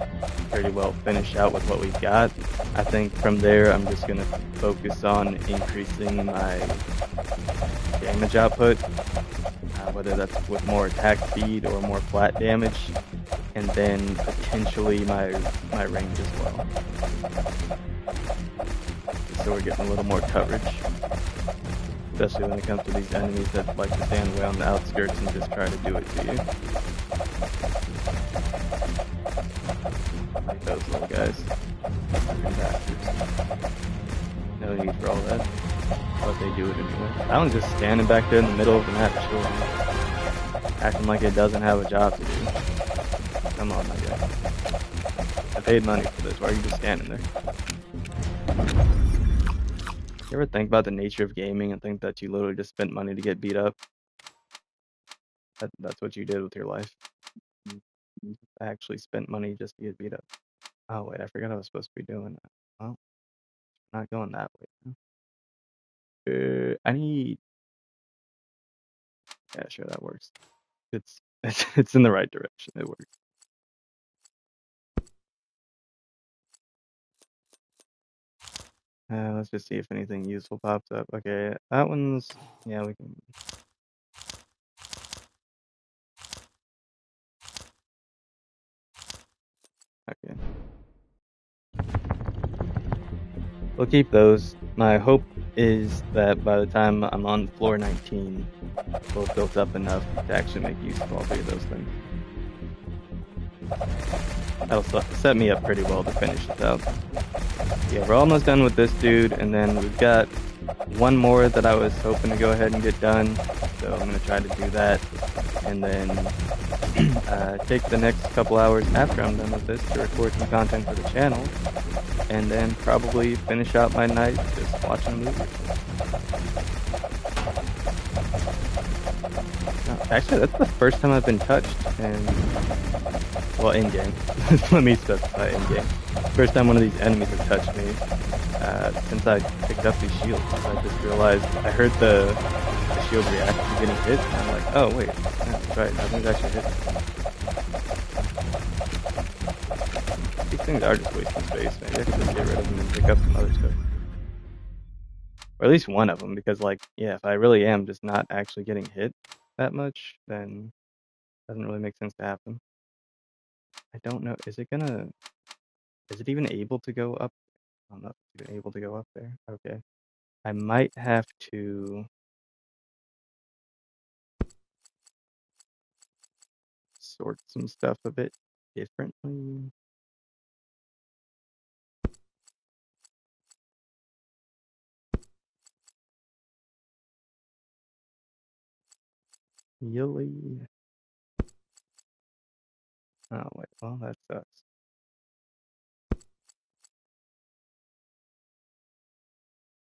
pretty well finish out with what we've got. I think from there, I'm just gonna focus on increasing my damage output, whether that's with more attack speed or more flat damage, and then potentially my range as well. So we're getting a little more coverage, especially when it comes to these enemies that like to stand way on the outskirts and just try to do it to you. Like those little guys. No need for all that. But they do it anyway. That one's just standing back there in the middle of the map, chilling, acting like it doesn't have a job to do. Come on, my guy. I paid money for this. Why are you just standing there? You ever think about the nature of gaming and think that you literally just spent money to get beat up? That's what you did with your life. You actually spent money just to get beat up. Oh wait, I forgot I was supposed to be doing that. Well, not going that way. I need. Yeah, sure, that works. It's in the right direction. It works. Let's just see if anything useful pops up. Okay, that one's. Yeah, we can. Okay. We'll keep those. My hope is that by the time I'm on floor 19, we'll have built up enough to actually make use of all three of those things. That'll set me up pretty well to finish this out. Yeah, we're almost done with this dude, and then we've got one more that I was hoping to go ahead and get done. So I'm going to try to do that, and then take the next couple hours after I'm done with this to record some content for the channel, and then probably finish out my night just watching a movie. Actually, that's the first time I've been touched, and well, in game. Let me specify in game. First time one of these enemies have touched me since I picked up these shields. I just realized I heard the shield react to getting hit, and I'm like, oh wait, that's right, nothing's actually hit. These things are just wasting space. Maybe I could just get rid of them and pick up some other stuff. Or at least one of them, because like, yeah, if I really am just not actually getting hit that much, then it doesn't really make sense to happen. I don't know, is it even able to go up? I don't know if it's even able to go up there. Okay. I might have to sort some stuff a bit differently. Really? Oh, wait. Well, that sucks.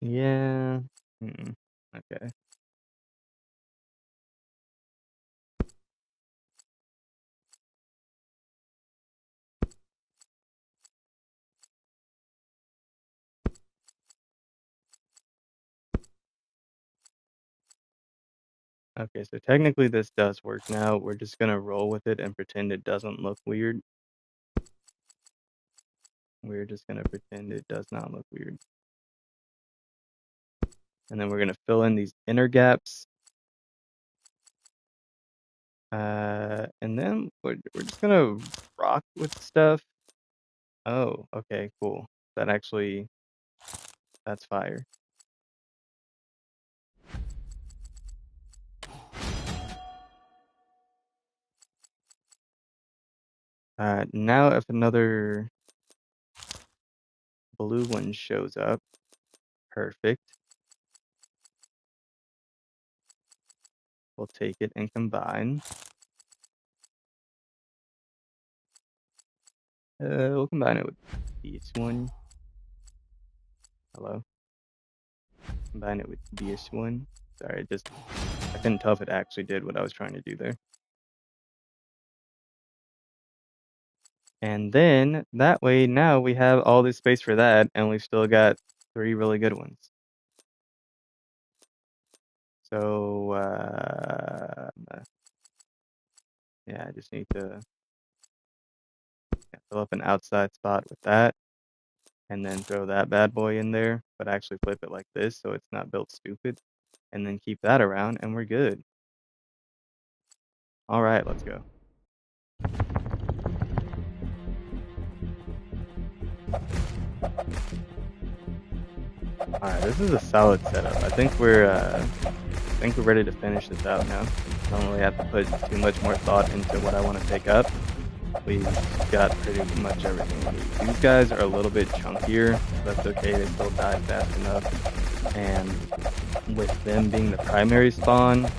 Yeah. Okay. Okay, so technically this does work now. We're just gonna roll with it and pretend it doesn't look weird. We're just gonna pretend it does not look weird. And then we're gonna fill in these inner gaps. And then we're just gonna rock with stuff. Oh, okay, cool. That's fire. Now if another blue one shows up, perfect. We'll take it and combine. We'll combine it with this one. Hello. Combine it with this one. Sorry, I couldn't tell if it actually did what I was trying to do there. And then that way now we have all this space for that, and we've still got 3 really good ones. So yeah, I just need to fill up an outside spot with that, and then throw that bad boy in there, but actually flip it like this so it's not built stupid, and then keep that around, and we're good. All right, let's go. All right, this is a solid setup. I think we're ready to finish this out now. I don't really have to put too much more thought into what I want to pick up. We've got pretty much everything we need. These guys are a little bit chunkier, but that's okay. They still die fast enough. And with them being the primary spawn,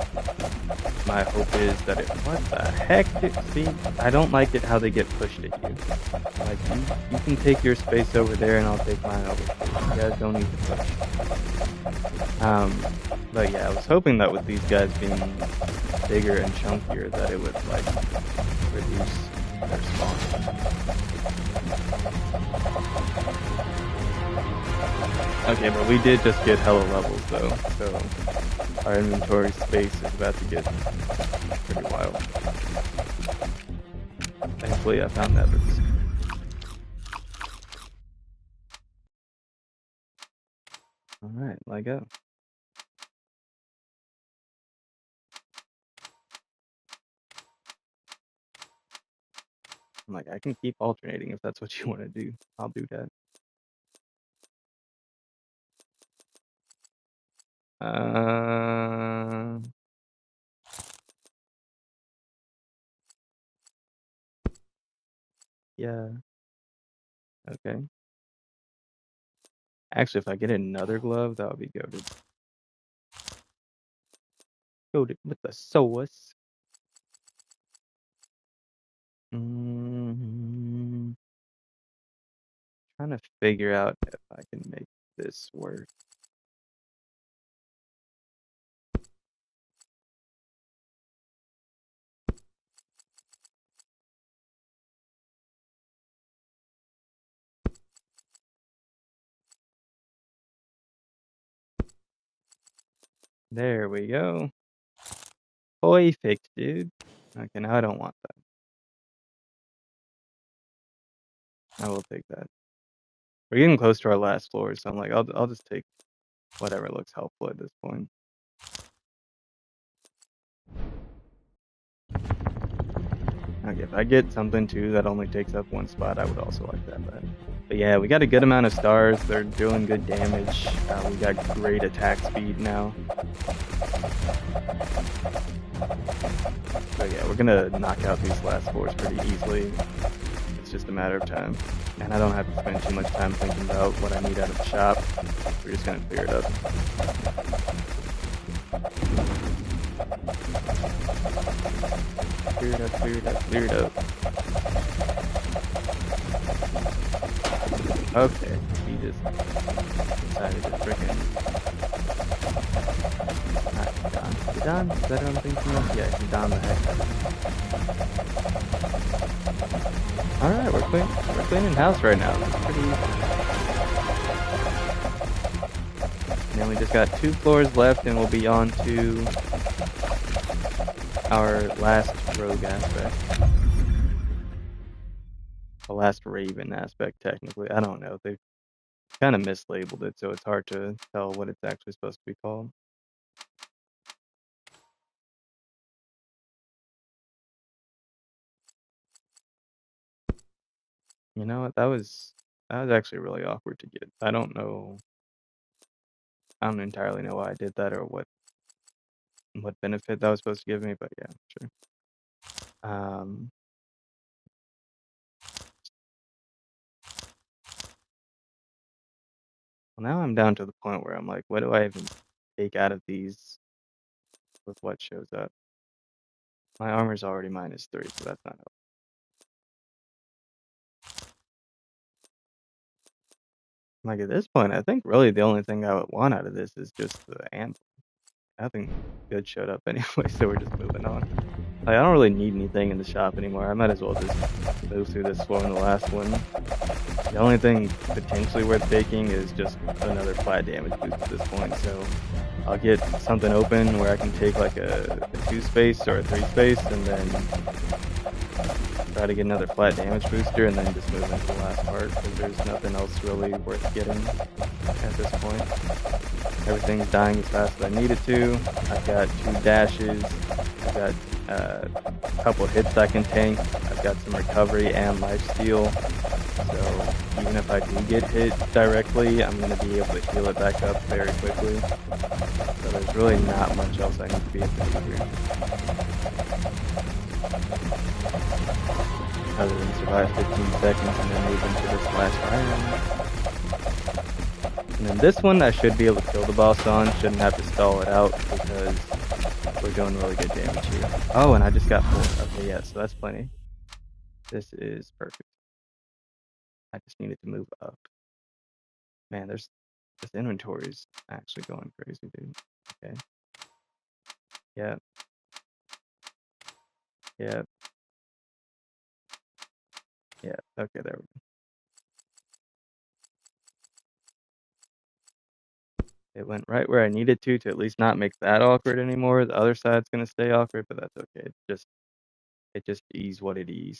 my hope is that what the heck? See, I don't like it how they get pushed at you. Like, you can take your space over there and I'll take mine over here. You guys don't need to push. But yeah, I was hoping that with these guys being bigger and chunkier that it would, like, reduce their spawn. Okay, but we did just get hella levels though, so our inventory space is about to get pretty wild. Thankfully, I found Nevers. Alright, let go. I'm like, I can keep alternating if that's what you want to do. I'll do that. Yeah, okay. Actually, if I get another glove, that would be goated. Goated with the sauce. Trying to figure out if I can make this work. There we go. Perfect, dude. Okay, now I don't want that. I will take that. We're getting close to our last floor, so I'm like, I'll just take whatever looks helpful at this point. Okay, if I get something too that only takes up one spot, I would also like that. But yeah, we got a good amount of stars. They're doing good damage. We got great attack speed now. So yeah, we're gonna knock out these last floors pretty easily. It's just a matter of time. And I don't have to spend too much time thinking about what I need out of the shop. We're just gonna clear it up. Clear it up, clear it up, clear it up. Okay, he just decided to frickin' get on. Is that what I'm thinking of? Yeah, he down the heck out of it. Alright, we're cleaning house right now. It's pretty easy. And then we just got 2 floors left and we'll be on to our last rogue aspect. The last raven aspect, technically. I don't know. They've kind of mislabeled it, so it's hard to tell what it's actually supposed to be called. You know what? That was actually really awkward to get. I don't entirely know why I did that or what benefit that was supposed to give me, but yeah, sure. Well, now I'm down to the point where I'm like, what do I even take out of these with what shows up? My armor's already -3, so that's not helpful. Like at this point, I think really the only thing I would want out of this is just the amp. Nothing good showed up anyway, so we're just moving on. Like, I don't really need anything in the shop anymore. I might as well just move through this floor in the last one. The only thing potentially worth taking is just another flat damage boost at this point, so I'll get something open where I can take like a 2 space or a 3 space and then try to get another flat damage booster and then just move into the last part because there's nothing else really worth getting at this point. Everything's dying as fast as I need it to. I've got 2 dashes. I've got a couple hits I can tank. I've got some recovery and lifesteal. So even if I do get hit directly, I'm going to be able to heal it back up very quickly. So there's really not much else I need to be able to do here. Other than survive 15 seconds and then move into this last round. And then this one I should be able to kill the boss on, shouldn't have to stall it out because we're doing really good damage here. Oh, and I just got 4. Okay, yeah, so that's plenty. This is perfect. I just needed to move up. Man, this inventory is actually going crazy, dude. Okay. Yeah. Yeah. Yeah. Okay, there we go. It went right where I needed to at least not make that awkward anymore. The other side's gonna stay awkward, but that's okay. It just is what it is.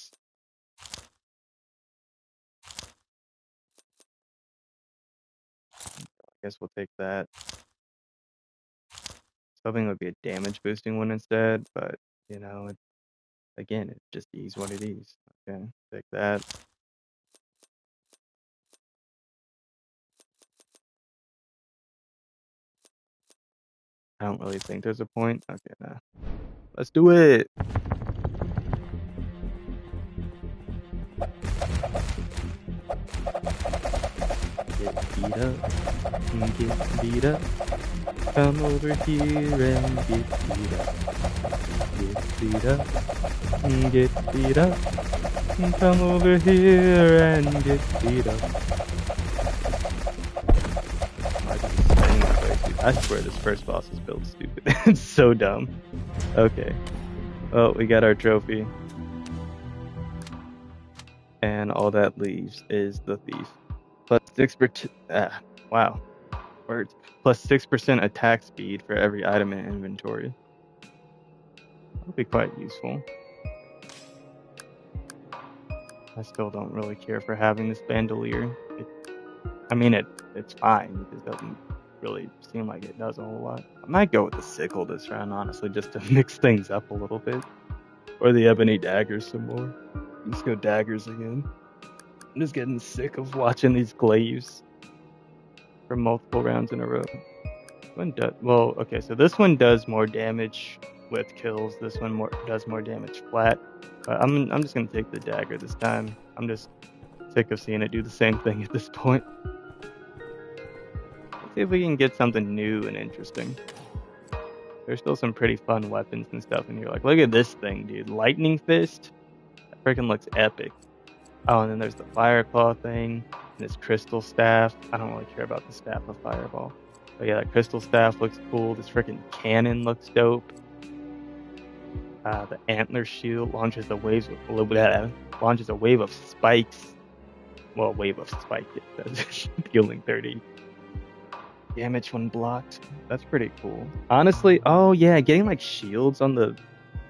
I guess we'll take that. Hoping it would be a damage boosting one instead, but you know, again, it just is what it is. Okay, take that. I don't really think there's a point. Okay, nah. Let's do it. Get beat up. Get beat up. Come over here and get beat up. Get beat up. Get beat up. Come over here and get beat up. I just spinning this way, dude. I swear this first boss is built stupid. It's so dumb. Okay. Well, we got our trophy. And all that leaves is the thief. Plus 6%. Wow. Words. Plus 6% attack speed for every item in inventory. That'll be quite useful. I still don't really care for having this bandolier. It's fine. It doesn't really seem like it does a whole lot. I might go with the sickle this round, honestly, just to mix things up a little bit. Or the ebony daggers some more. Let's go daggers again. I'm just getting sick of watching these glaives for multiple rounds in a row. So this one does more damage with kills. This one does more damage flat. But I'm just gonna take the dagger this time. I'm just sick of seeing it do the same thing at this point. Let's see if we can get something new and interesting. There's still some pretty fun weapons and stuff, and you're like, look at this thing, dude. Lightning Fist? That freaking looks epic. Oh, and then there's the Fire Claw thing, and this Crystal Staff. I don't really care about the Staff of Fireball. But yeah, that Crystal Staff looks cool. This freaking cannon looks dope. The Antler Shield launches a wave of spikes. Well, a wave of spike, it says. Dealing 30 damage when blocked. That's pretty cool. Honestly, oh yeah, getting like shields on the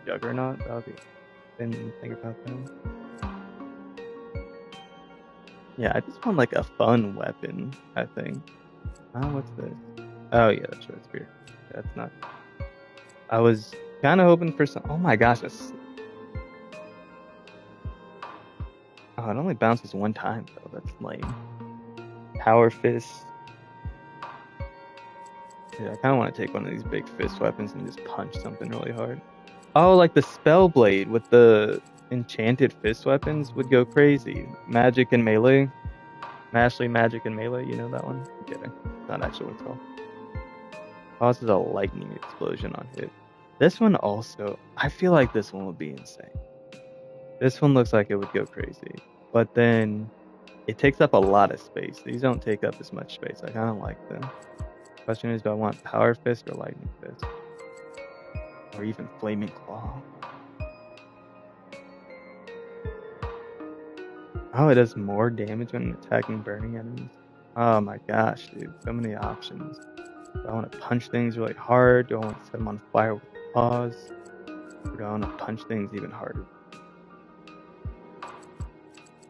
Juggernaut, that would be. Didn't think about that. Yeah, I just want like a fun weapon, I think. Oh, what's this? Oh yeah, that's Red Spear. That's not. I was kind of hoping for some. Oh my gosh, that's. Oh, it only bounces one time though. That's lame. Power Fist. Yeah, I kind of want to take one of these big fist weapons and just punch something really hard. Oh, like the Spell Blade with the enchanted fist weapons would go crazy. Magic and melee. Mashly Magic and melee, you know that one? I'm kidding. Not actually what it's called. Causes a lightning explosion on hit. This one also, I feel like this one would be insane. This one looks like it would go crazy. But then it takes up a lot of space. These don't take up as much space. I kind of like them. Question is, do I want Power Fist or Lightning Fist? Or even Flaming Claw? Oh, it does more damage when attacking burning enemies. Oh my gosh, dude. So many options. Do I want to punch things really hard? Do I want to set them on fire with claws? Or do I want to punch things even harder?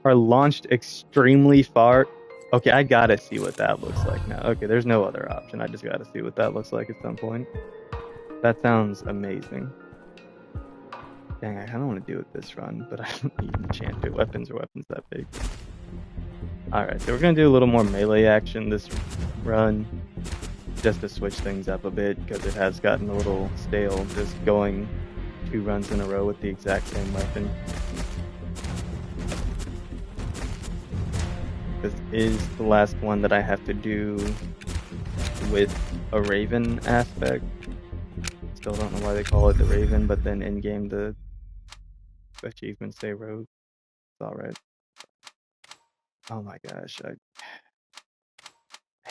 Are launched extremely far. Okay, I gotta see what that looks like now. Okay, there's no other option. I just gotta see what that looks like at some point. That sounds amazing. Dang, I kind of want to do it this run, but I don't need enchanted weapons or weapons that big. Alright, so we're gonna do a little more melee action this run, just to switch things up a bit, because it has gotten a little stale just going 2 runs in a row with the exact same weapon. This is the last one that I have to do with a Raven aspect. Still don't know why they call it the Raven, but then in game the achievements say Rogue. It's alright. Oh my gosh, I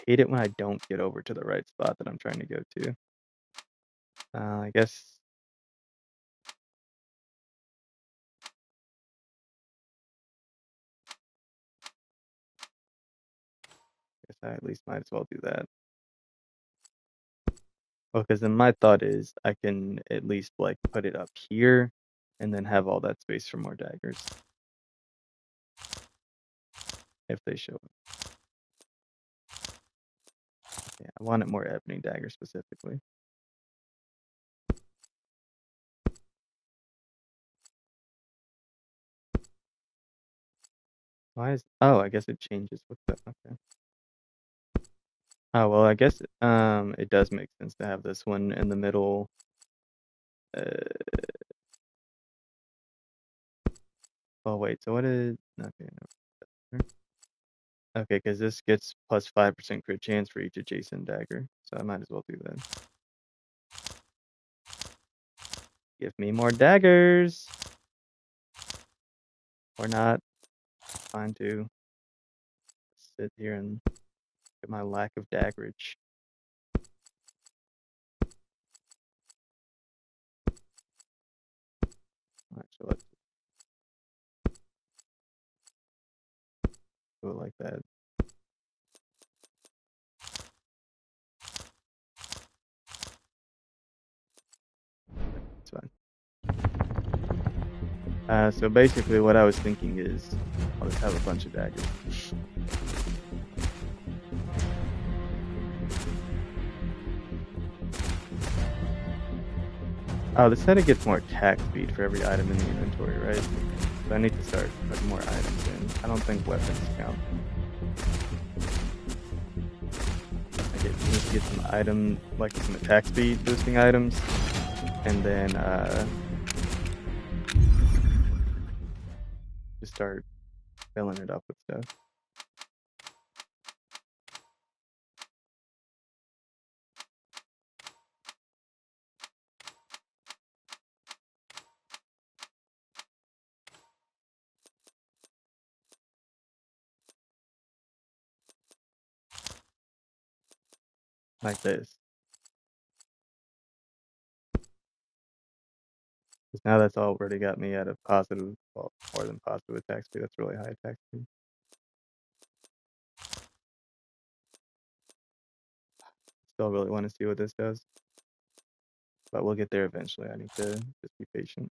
hate it when I don't get over to the right spot that I'm trying to go to. I guess I at least might as well do that. Well, because then my thought is I can at least like put it up here and then have all that space for more daggers if they show up. Yeah, I want it more ebony dagger specifically. Why is I guess it changes with the okay. Oh well I guess it does make sense to have this one in the middle. Uh oh wait, so what is okay, no. Okay, because this gets plus 5% crit chance for each adjacent dagger. So I might as well do that. Give me more daggers. Or not. Fine too. Sit here and get my lack of daggerage. Alright, so let's do it like that. It's fine. So basically what I was thinking is I'll just have a bunch of daggers. Oh, this said it gets more attack speed for every item in the inventory, right? So I need to start putting more items in. I don't think weapons count. I need to get some item, like some attack speed boosting items, and then just start filling it up with stuff. Like this. Because now that's already got me at a positive, well, more than positive attack speed. That's really high attack speed. Still really want to see what this does. But we'll get there eventually. I need to just be patient.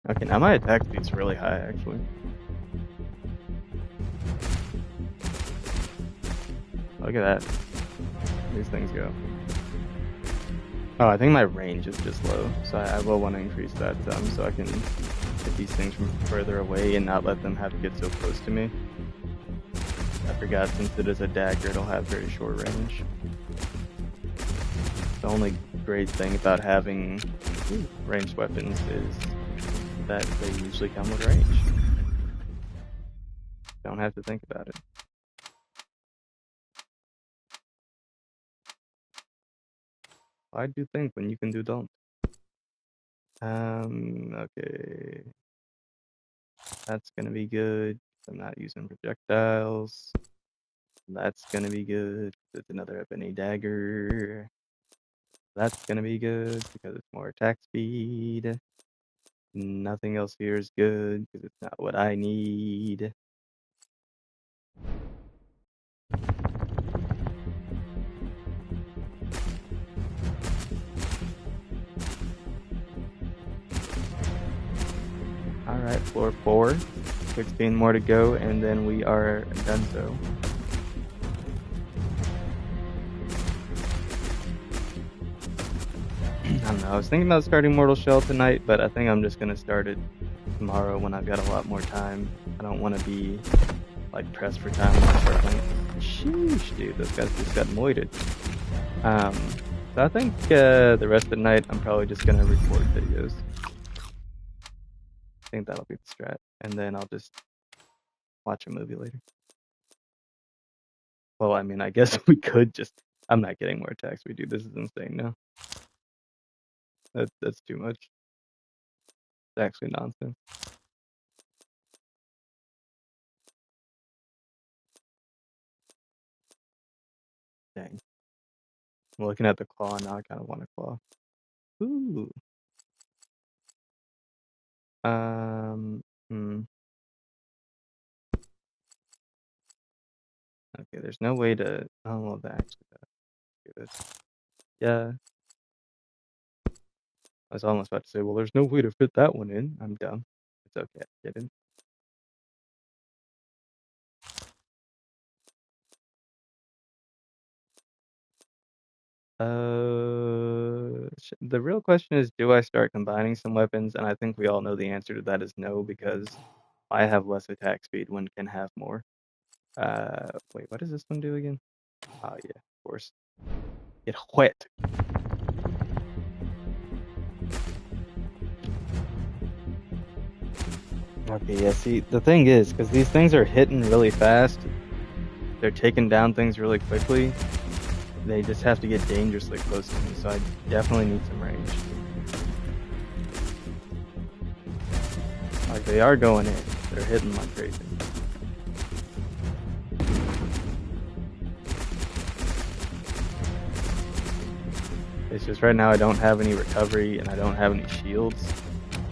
Okay, now my attack speed's really high, actually. Look at that. These things go. Oh, I think my range is just low, so I will want to increase that some so I can hit these things from further away and not let them have to get so close to me. I forgot, since it is a dagger, it'll have very short range. The only great thing about having ranged weapons is that they usually come with range. Don't have to think about it. Why do think when you can do don't? Okay. That's gonna be good. I'm not using projectiles. That's gonna be good. It's another ebony dagger. That's gonna be good because it's more attack speed. Nothing else here is good because it's not what I need. Alright, floor 4. 16 more to go, and then we are done so. I don't know, I was thinking about starting Mortal Shell tonight, but I think I'm just gonna start it tomorrow when I've got a lot more time. I don't want to be like pressed for time when I start playing. Sheesh, dude, those guys just got moited. So I think the rest of the night I'm probably just gonna record videos. I think that'll be the strat, and then I'll just watch a movie later. Well, I mean, I guess we could just. I'm not getting more attacks. We do. This is insane now. That's too much. It's actually nonsense. Dang. I'm looking at the claw now. I kind of want a claw. Ooh. Um, hmm. Okay, there's no way to. Oh, well, that actually do this. Yeah, I was almost about to say, well, there's no way to fit that one in. I'm dumb. It's okay. Get in. The real question is, do I start combining some weapons? And I think we all know the answer to that is no, because I have less attack speed when can have more. Wait, what does this one do again? Oh yeah, of course. Get wet. Okay, yeah, see, the thing is, because these things are hitting really fast, they're taking down things really quickly, they just have to get dangerously close to me, so I definitely need some range. Like, they are going in. They're hitting like crazy. It's just right now I don't have any recovery and I don't have any shields,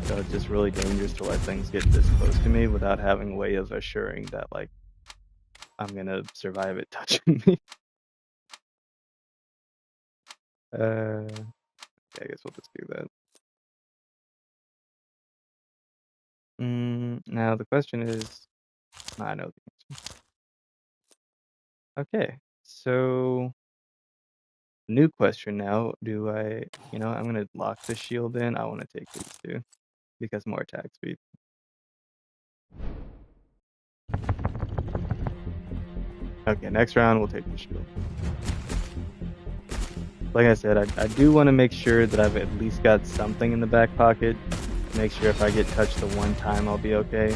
so it's just really dangerous to let things get this close to me without having a way of assuring that, like, I'm gonna survive it touching me. Yeah, I guess we'll just do that. Now the question is, I know the answer. Okay, so new question now. Do I, I'm gonna lock the shield in. I want to take these two because more attack speed. Okay, next round we'll take the shield. Like I said, I do want to make sure that I've at least got something in the back pocket. Make sure if I get touched the one time, I'll be okay.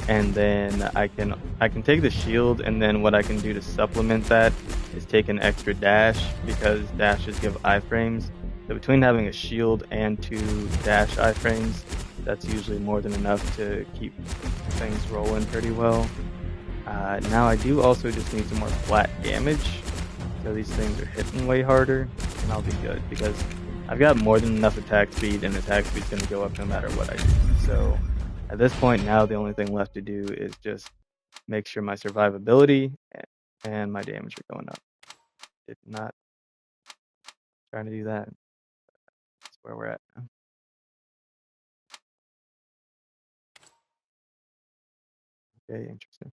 And then I can take the shield, and then what I can do to supplement that is take an extra dash, because dashes give iframes. So between having a shield and 2 dash iframes, that's usually more than enough to keep things rolling pretty well. Now I do also just need some more flat damage, so these things are hitting way harder, and I'll be good because I've got more than enough attack speed, and attack speed's going to go up no matter what I do. So at this point now, the only thing left to do is just make sure my survivability and my damage are going up. Did not trying to do that. That's where we're at now. Okay, interesting.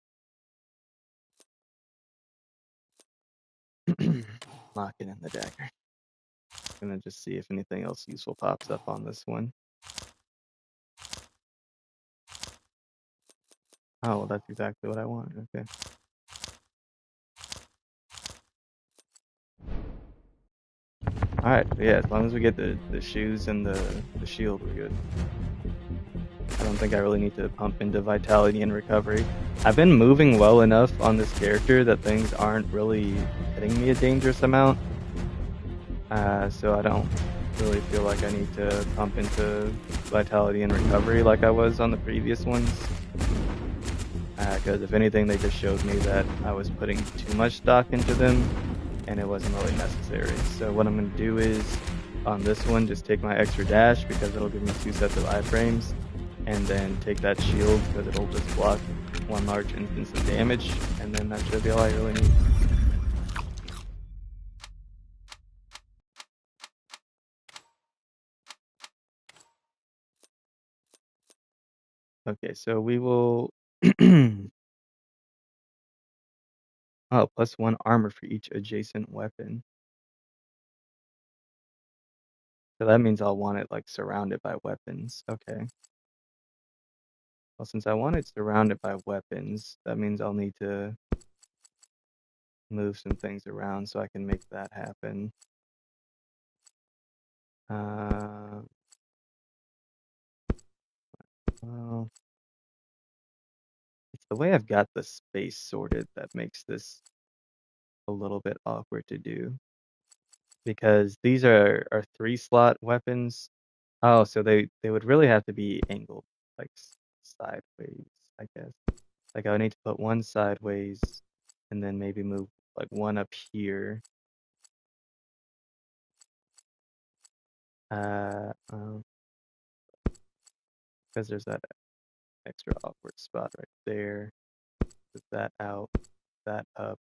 Locking in the dagger. Gonna just see if anything else useful pops up on this one. Oh, well, that's exactly what I want. Okay. All right. Yeah, as long as we get the shoes and the shield, we're good. I don't think I really need to pump into vitality and recovery. I've been moving well enough on this character that things aren't really hitting me a dangerous amount. So I don't really feel like I need to pump into vitality and recovery like I was on the previous ones. Because if anything, they just showed me that I was putting too much stock into them, and it wasn't really necessary. So what I'm going to do is, on this one, just take my extra dash because it'll give me 2 sets of iframes, and then take that shield because it'll just block 1 large instance of damage, and then that should be all I really need. Okay, so we will... Oh, +1 armor for each adjacent weapon. So that means I'll want it, like, surrounded by weapons. Okay. Well, since I want it surrounded by weapons, that means I'll need to move some things around so I can make that happen. Well, it's the way I've got the space sorted that makes this a little bit awkward to do. Because these are 3-slot weapons. Oh, so they would really have to be angled, like, sideways, I guess. Like, I would need to put one sideways and then maybe move, like, one up here. Uh, um, because there's that extra awkward spot right there. Put that out, that up,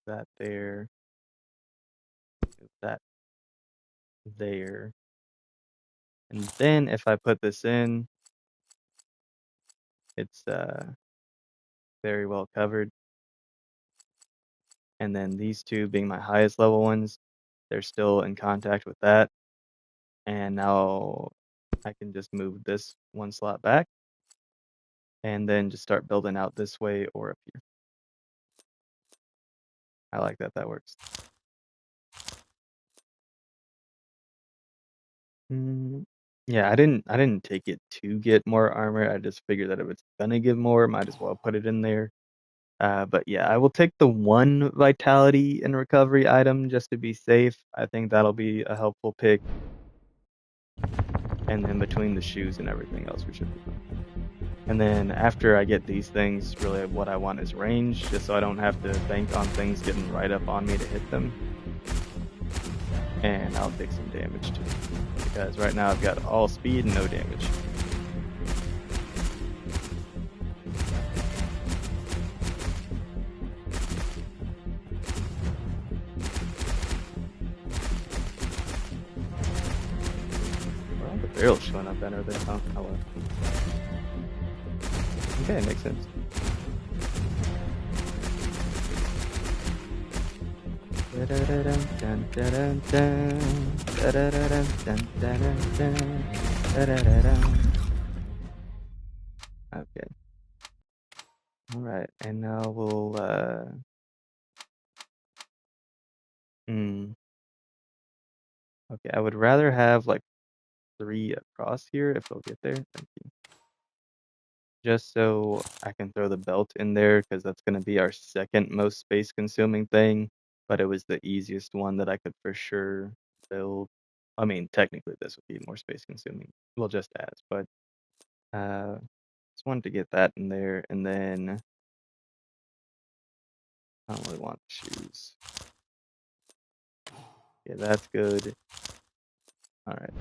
that there, that there. And then if I put this in, it's very well covered. And then these two being my highest level ones, they're still in contact with that. And now I can just move this one slot back and then just start building out this way or up here. I like that. That works. Yeah, I didn't take it to get more armor. I just figured that if it's gonna give more, might as well put it in there. But yeah, I will take the one vitality and recovery item just to be safe. I think that'll be a helpful pick. And then between the shoes and everything else, we should be fine. And then after I get these things, really what I want is range, just so I don't have to bank on things getting right up on me to hit them. And I'll take some damage too, because right now I've got all speed and no damage. Well, the barrel's showing up better there, huh? Oh well. Okay, makes sense. Okay. All right, and now we'll okay, I would rather have like 3 across here if they'll get there. Thank you. Just so I can throw the belt in there, because that's going to be our second most space consuming thing, but it was the easiest one that I could for sure build. I mean, technically this would be more space consuming. Well, just as, but just wanted to get that in there, and then I don't really want shoes. Yeah, that's good. All right.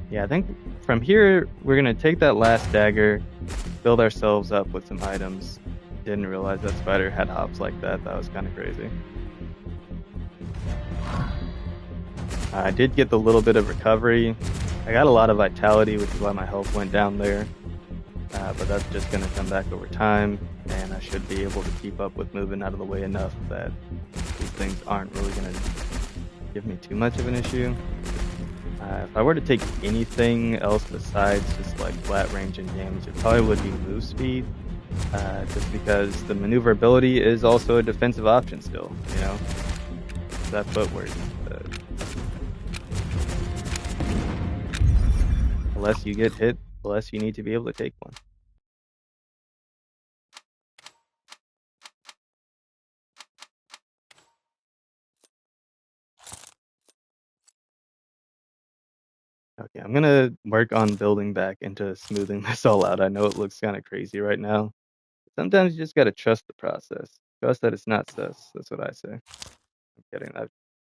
Yeah, I think from here, we're going to take that last dagger, build ourselves up with some items. Didn't realize that spider had hops like that. That was kind of crazy. I did get the little bit of recovery. I got a lot of vitality, which is why my health went down there. But that's just going to come back over time, and I should be able to keep up with moving out of the way enough that these things aren't really going to give me too much of an issue. If I were to take anything else besides just like flat range and damage, it probably would be move speed, just because the maneuverability is also a defensive option still, you know? That footwork. The less you get hit, the less you need to be able to take one. Okay, I'm gonna work on building back into smoothing this all out. I know it looks kind of crazy right now. Sometimes you just gotta trust the process. Trust that it's not sus. That's what I say. I'm kidding.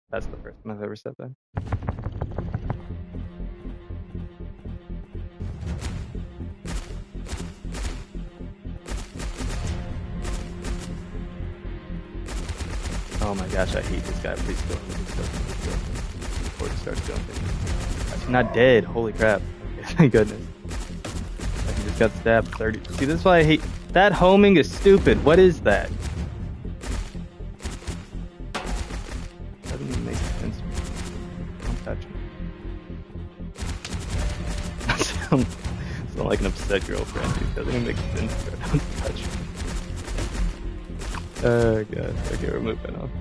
That's the first time I've ever said that. Oh my gosh, I hate this guy. Please kill him. Please kill him. Please kill him. Before he starts jumping. He's not dead. Holy crap. Okay, thank goodness. He just got stabbed 30. See, this is why I hate... That homing is stupid. What is that? Doesn't even make sense. Don't touch me. Sound like an upset girlfriend, dude. Doesn't even make sense. Don't touch me. Oh god. Okay, we're moving on.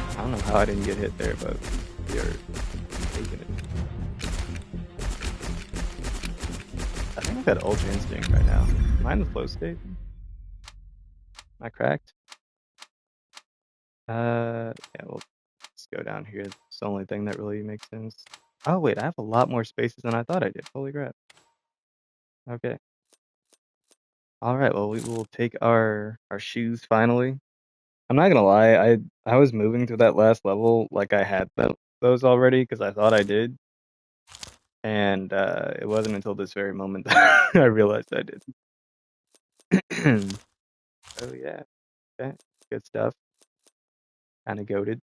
I don't know how I didn't get hit there, but we are taking it. I think I've got Ultra Instinct right now. Am I in the flow state? Am I cracked? Yeah, we'll just go down here. It's the only thing that really makes sense. Oh wait, I have a lot more spaces than I thought I did. Holy crap. Okay. All right, well, we will take our shoes finally. I'm not gonna lie, I was moving through that last level like I had those already because I thought I did, and it wasn't until this very moment that I realized I did. Oh yeah, okay, good stuff. Kind of goated.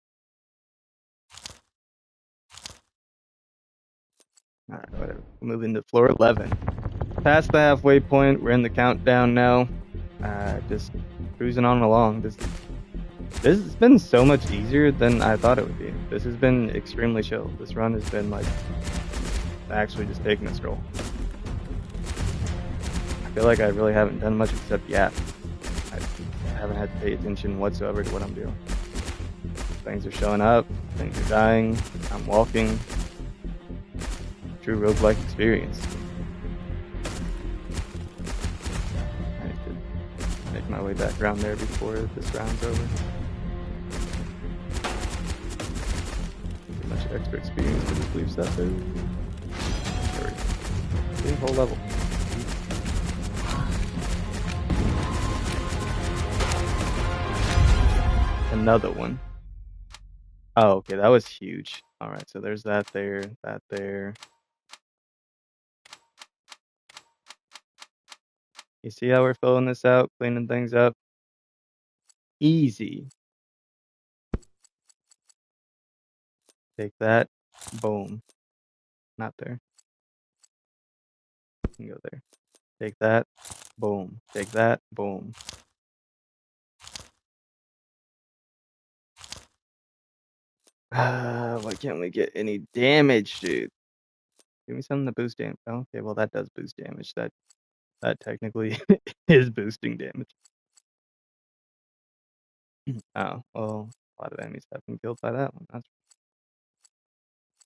All right, whatever. Moving to floor 11. Past the halfway point, we're in the countdown now. Just cruising on along. This has been so much easier than I thought it would be. This has been extremely chill. This run has been like actually just taking a stroll. I feel like I really haven't done much except yap. I haven't had to pay attention whatsoever to what I'm doing. Things are showing up, things are dying, I'm walking. True roguelike experience. I need to make my way back around there before this round's over. Too much extra experience to just leave stuff there. The whole level. Another one. Oh, okay, that was huge. Alright, so there's that there, that there. You see how we're filling this out, cleaning things up? Easy. Take that. Boom. Not there. You can go there. Take that. Boom. Take that. Boom. Why can't we get any damage, dude? Give me something to boost damage. Oh, okay, well that does boost damage. That technically is boosting damage. Oh, well, a lot of enemies have been killed by that one. That's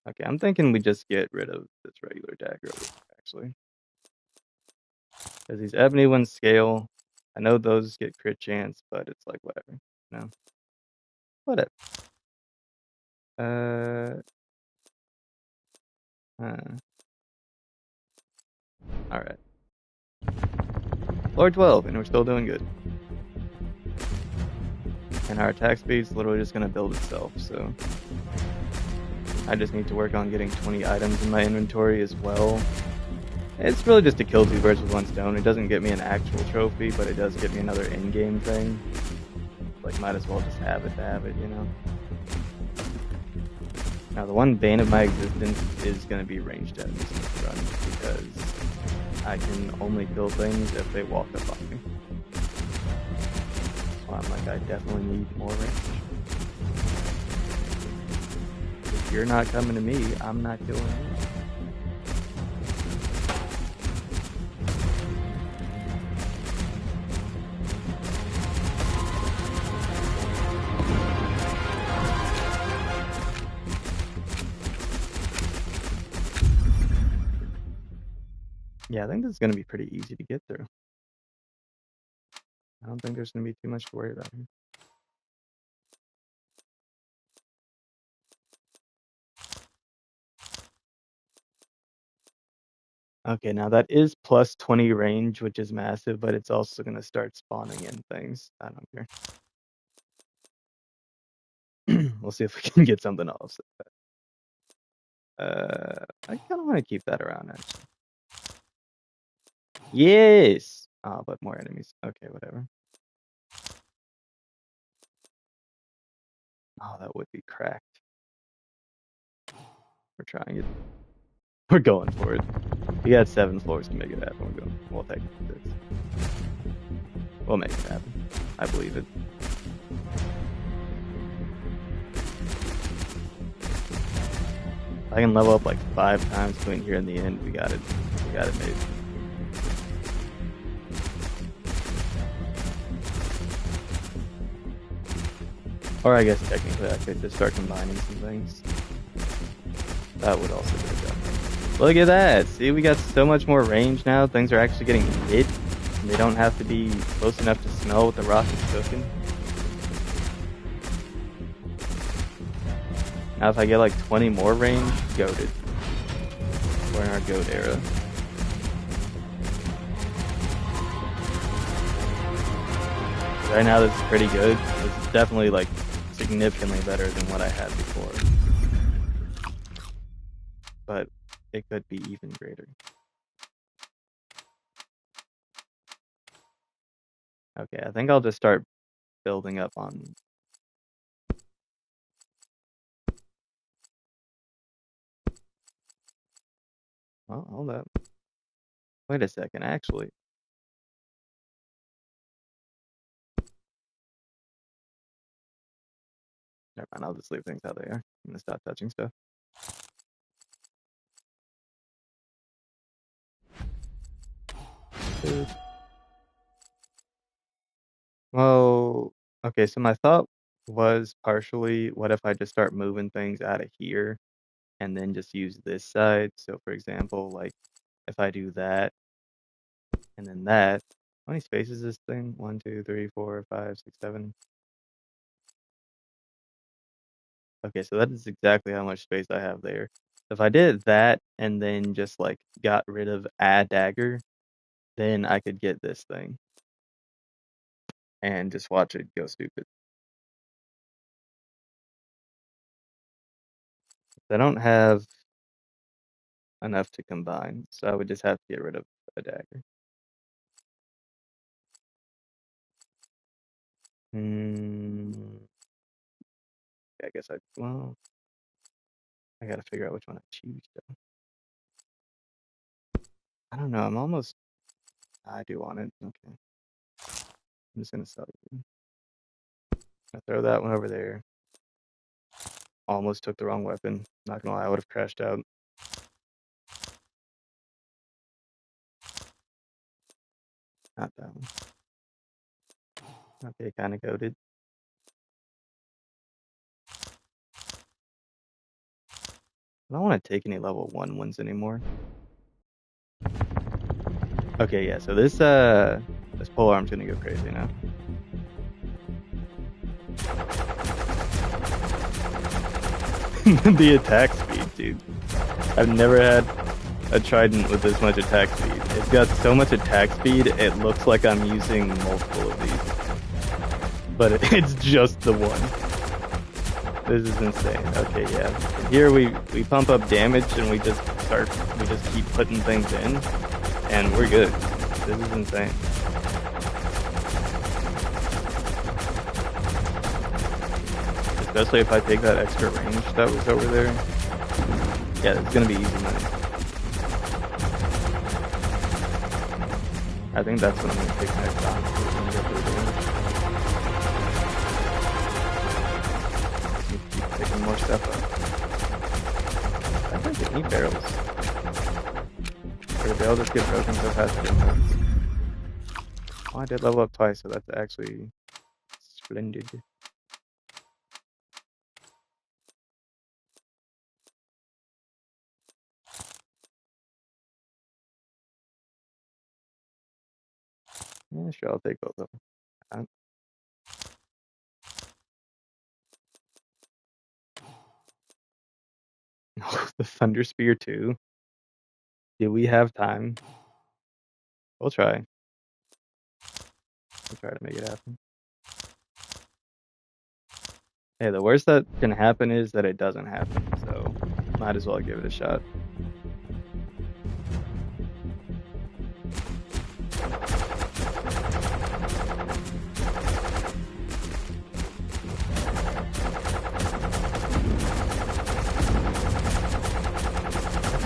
okay. I'm thinking we just get rid of this regular dagger, actually, because these ebony ones scale. I know those get crit chance, but it's like whatever. No, whatever. All right. Floor 12, and we're still doing good. And our attack speed's literally just gonna build itself, so I just need to work on getting 20 items in my inventory as well. It's really just to kill two birds with one stone. It doesn't get me an actual trophy, but it does get me another in-game thing. Like, might as well just have it to have it, you know? Now, the one bane of my existence is going to be ranged enemies in this run, because I can only kill things if they walk up on me. So I'm like, I definitely need more range. If you're not coming to me, I'm not killing you. Yeah, I think this is going to be pretty easy to get through. I don't think there's going to be too much to worry about here. Okay, now that is plus 20 range, which is massive, but it's also going to start spawning in things. I don't care. We'll see if we can get something else. I kind of want to keep that around, actually. Yes! Oh, but more enemies. Okay, whatever. Oh, that would be cracked. We're trying it. We're going for it. We got 7 floors to make it happen. We'll take 6. We'll make it happen. I believe it. I can level up like 5 times between here and the end. We got it. We got it made. Or I guess technically I could just start combining some things. That would also get it done. Look at that! See, we got so much more range now. Things are actually getting hit. And they don't have to be close enough to smell what the rock is cooking. Now if I get like 20 more range, goated. We're in our goat era. Right now, this is pretty good. It's definitely like significantly better than what I had before, but it could be even greater. Okay, I think I'll just start building up on. Well, hold up. Wait a second, actually. Never mind, I'll just leave things how they are. I'm gonna stop touching stuff. Well, okay, so my thought was partially, what if I just start moving things out of here and then just use this side? So for example, like if I do that and then that, how many spaces is this thing? 1, 2, 3, 4, 5, 6, 7. Okay, so that is exactly how much space I have there. If I did that and then just like got rid of add dagger, then I could get this thing and just watch it go stupid. I don't have enough to combine, so I would just have to get rid of a dagger. I guess well, I gotta figure out which one I choose though. I don't know, I do want it. Okay. I'm just gonna sell you. I throw that one over there. Almost took the wrong weapon. Not gonna lie, I would have crashed out. Not that one. Okay, kinda goated. I don't want to take any level 1 ones anymore. Okay, yeah, so this polearm's gonna go crazy now. The attack speed, dude. I've never had a trident with this much attack speed. It's got so much attack speed, it looks like I'm using multiple of these. But it's just the one. This is insane. Okay, yeah. Here we pump up damage and we just keep putting things in and we're good. This is insane. Especially if I take that extra range that was over there. Yeah, it's gonna be easy money. I think that's what I'm gonna take next on. Keep picking more stuff up. I think they need barrels. Or they'll just get broken so fast. Oh, I did level up twice, so that's actually splendid. Yeah, sure, I'll take both of them. The Thunder Spear too. Do we have time? We'll try. We'll try to make it happen. Hey, the worst that can happen is that it doesn't happen, so might as well give it a shot.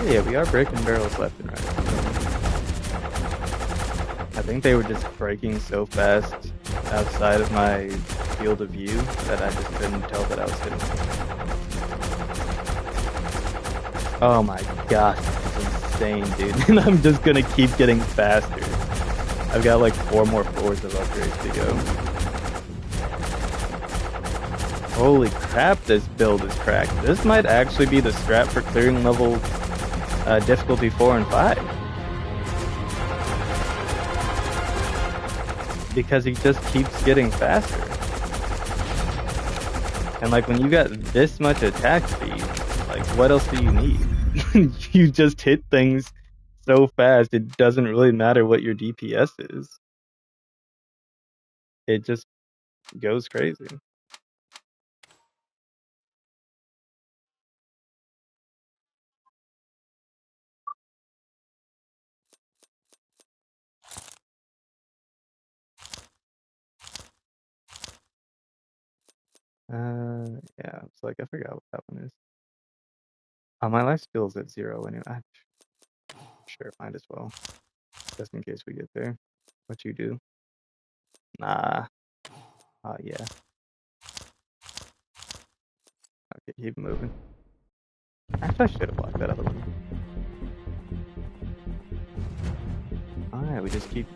Yeah, we are breaking barrels left and right. I think they were just breaking so fast outside of my field of view that I just couldn't tell that I was hitting them. Oh my gosh, that's insane, dude. And I'm just gonna keep getting faster. I've got like 4 more floors of upgrades to go. Holy crap, this build is cracked. This might actually be the strat for clearing level difficulty 4 and 5. Because he just keeps getting faster. And like when you got this much attack speed, like what else do you need? You just hit things so fast, it doesn't really matter what your DPS is. It just goes crazy. Yeah, it's like I forgot what that one is. My life skill's at 0 anyway. Sure, might as well, just in case we get there. What you do? Nah. Yeah. Okay, keep moving. Actually, I should have blocked that other one. Alright, we just keep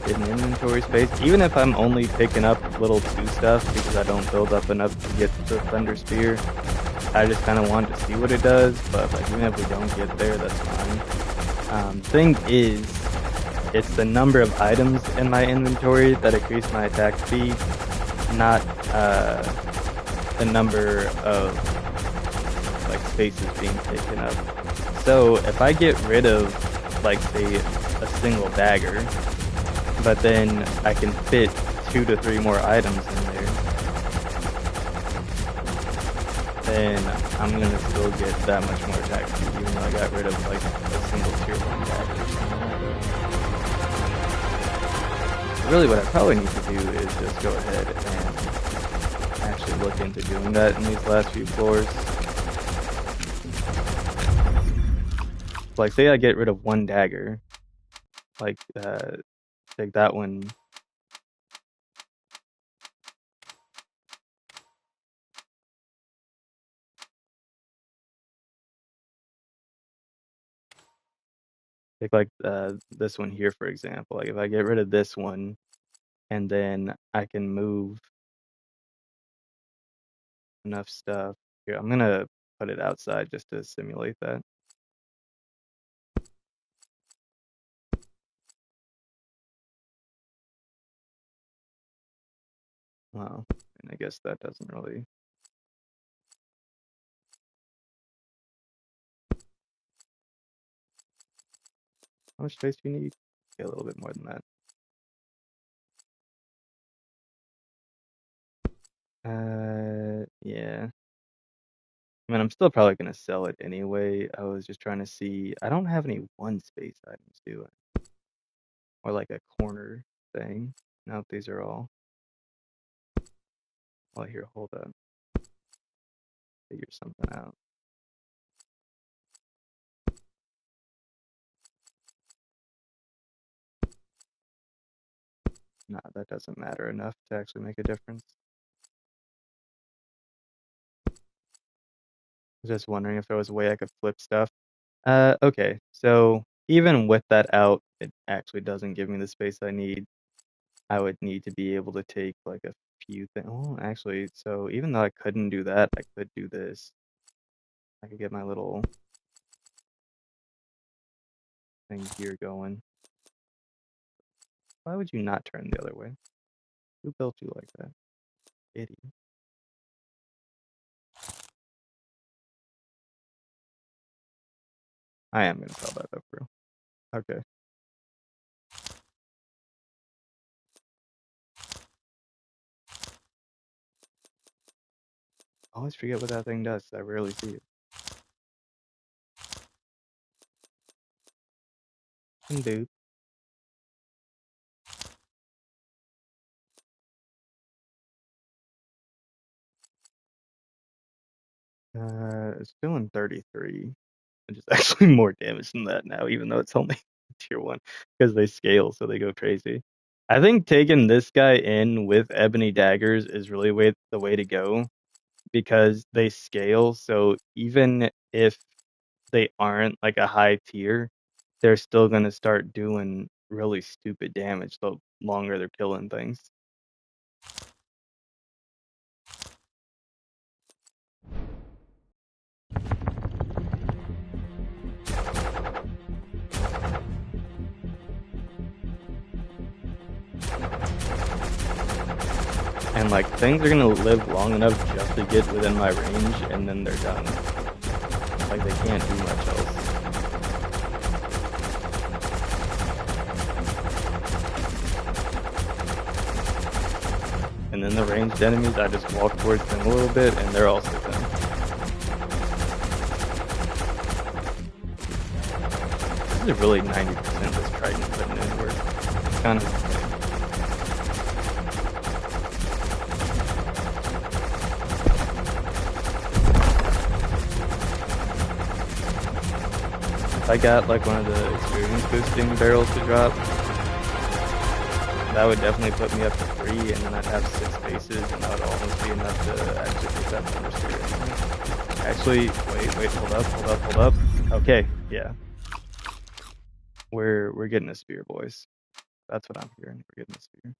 getting inventory space. Even if I'm only picking up little 2 stuff because I don't build up enough to get the Thunder Spear, I just kind of want to see what it does, but like even if we don't get there, that's fine. Thing is, it's the number of items in my inventory that increase my attack speed, not the number of like spaces being taken up. So if I get rid of like say a single dagger, but then I can fit 2 to 3 more items in there, then I'm gonna still get that much more attack speed, even though I got rid of like a single tier 1 dagger. Really what I probably need to do is just go ahead and actually look into doing that in these last few floors. Like say I get rid of 1 dagger, like take that one. Take like this one here for example. Like if I get rid of this one and then I can move enough stuff. Here, I'm gonna put it outside just to simulate that. Wow, and I guess that doesn't really. How much space do you need? Yeah, a little bit more than that. Yeah. I mean, I'm still probably gonna sell it anyway. I was just trying to see. I don't have any 1 space items, do I? Or like a corner thing. Nope, these are all. Oh, here, hold up. Figure something out. Nah, that doesn't matter enough to actually make a difference. I was just wondering if there was a way I could flip stuff. Okay, so even with that out, it actually doesn't give me the space I need. I would need to be able to take like a few things. Oh, actually, so even though I couldn't do that, I could do this. I could get my little thing here going. Why would you not turn the other way? Who built you like that? Idiot. I am gonna tell that though, bro. Okay. I always forget what that thing does. I rarely see it. Dude. It's doing 33, which is actually more damage than that now, even though it's only tier 1, because they scale, so they go crazy. I think taking this guy in with ebony daggers is really the way to go, because they scale, so even if they aren't like a high tier, they're still gonna start doing really stupid damage the longer they're killing things. And like things are gonna live long enough just to get within my range, and then they're done. Like they can't do much else. then the ranged enemies, I just walk towards them a little bit, and they're also done. This is really 90% this Triton putting in work. It's kind of insane. If I got like one of the experience boosting barrels to drop, that would definitely put me up to 3, and then I'd have 6 bases, and that would almost be enough to actually pick that Thunderspirit. Actually, wait, hold up. Okay, yeah. We're getting a spear, boys. That's what I'm hearing. We're getting a spear.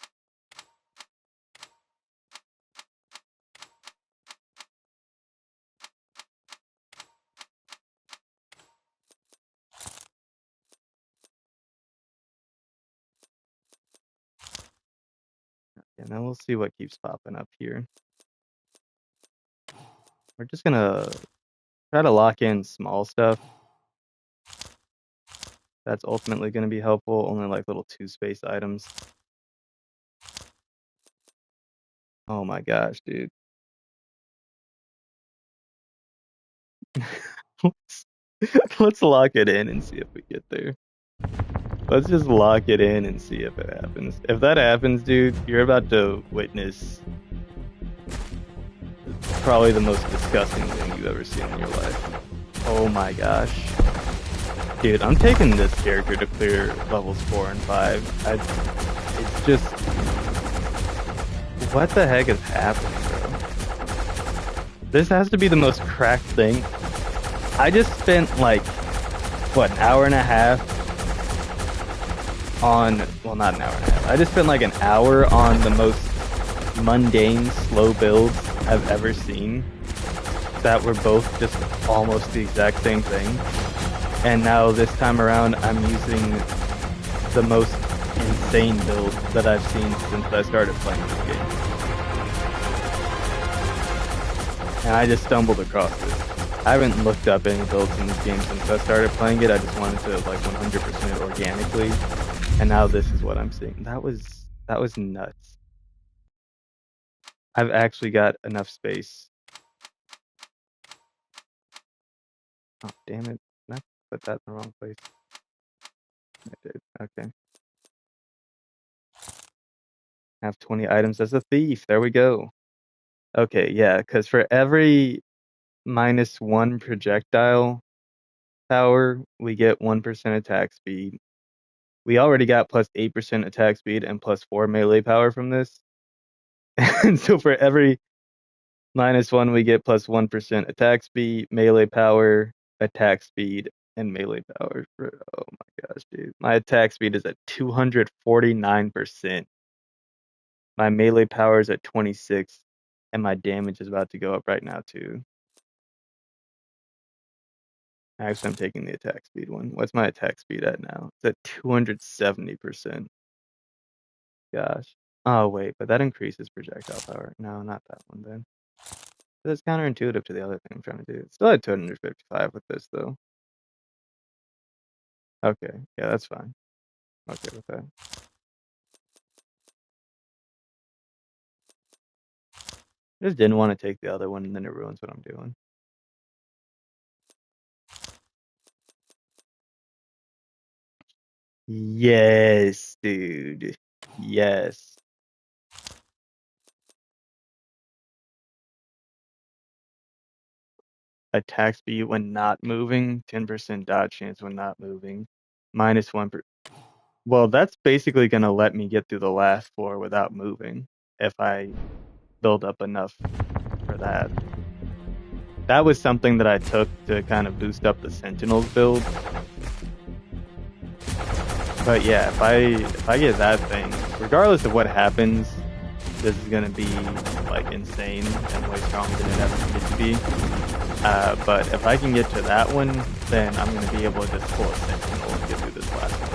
And then we'll see what keeps popping up here. We're just gonna try to lock in small stuff. That's ultimately gonna be helpful. Only like little 2-space items. Oh my gosh, dude. Let's lock it in and see if we get there. Let's just lock it in and see if it happens. If that happens, dude, you're about to witness probably the most disgusting thing you've ever seen in your life. Oh my gosh. Dude, I'm taking this character to clear levels 4 and 5. It's just... What the heck is happening, bro? This has to be the most cracked thing. I just spent like, what, an hour and a half on... Well, not an hour and a half. I just spent like an hour on the most mundane, slow builds I've ever seen that were both just almost the exact same thing. And now this time around, I'm using the most insane build that I've seen since I started playing this game. And I just stumbled across this. I haven't looked up any builds in this game since I started playing it. I just wanted to like 100% organically. And now this is what I'm seeing. That was nuts. I've actually got enough space. Oh, damn it. Did I put that in the wrong place? I did. Okay. Have 20 items as a thief. There we go. Okay, yeah, because for every -1 projectile power, we get 1% attack speed. We already got +8% attack speed and +4 melee power from this. And so for every -1, we get +1% attack speed, melee power, attack speed, and melee power. Oh my gosh, dude. My attack speed is at 249%. My melee power is at 26, and my damage is about to go up right now too. Actually, I'm taking the attack speed one. What's my attack speed at now? It's at 270%. Gosh. Oh, wait, but that increases projectile power. No, not that one then. That's counterintuitive to the other thing I'm trying to do. It's still at 255 with this, though. Okay, yeah, that's fine. Okay with that. I just didn't want to take the other one, and then it ruins what I'm doing. Yes, dude. Yes. Attack speed when not moving, 10% dodge chance when not moving, -1%. Well, that's basically going to let me get through the last floor without moving if I build up enough for that. That was something that I took to kind of boost up the Sentinels build. But yeah, if I get that thing, regardless of what happens, this is going to be like insane and way stronger than it ever needed to be. But if I can get to that one, then I'm going to be able to just pull a Sentinel and get through this last one.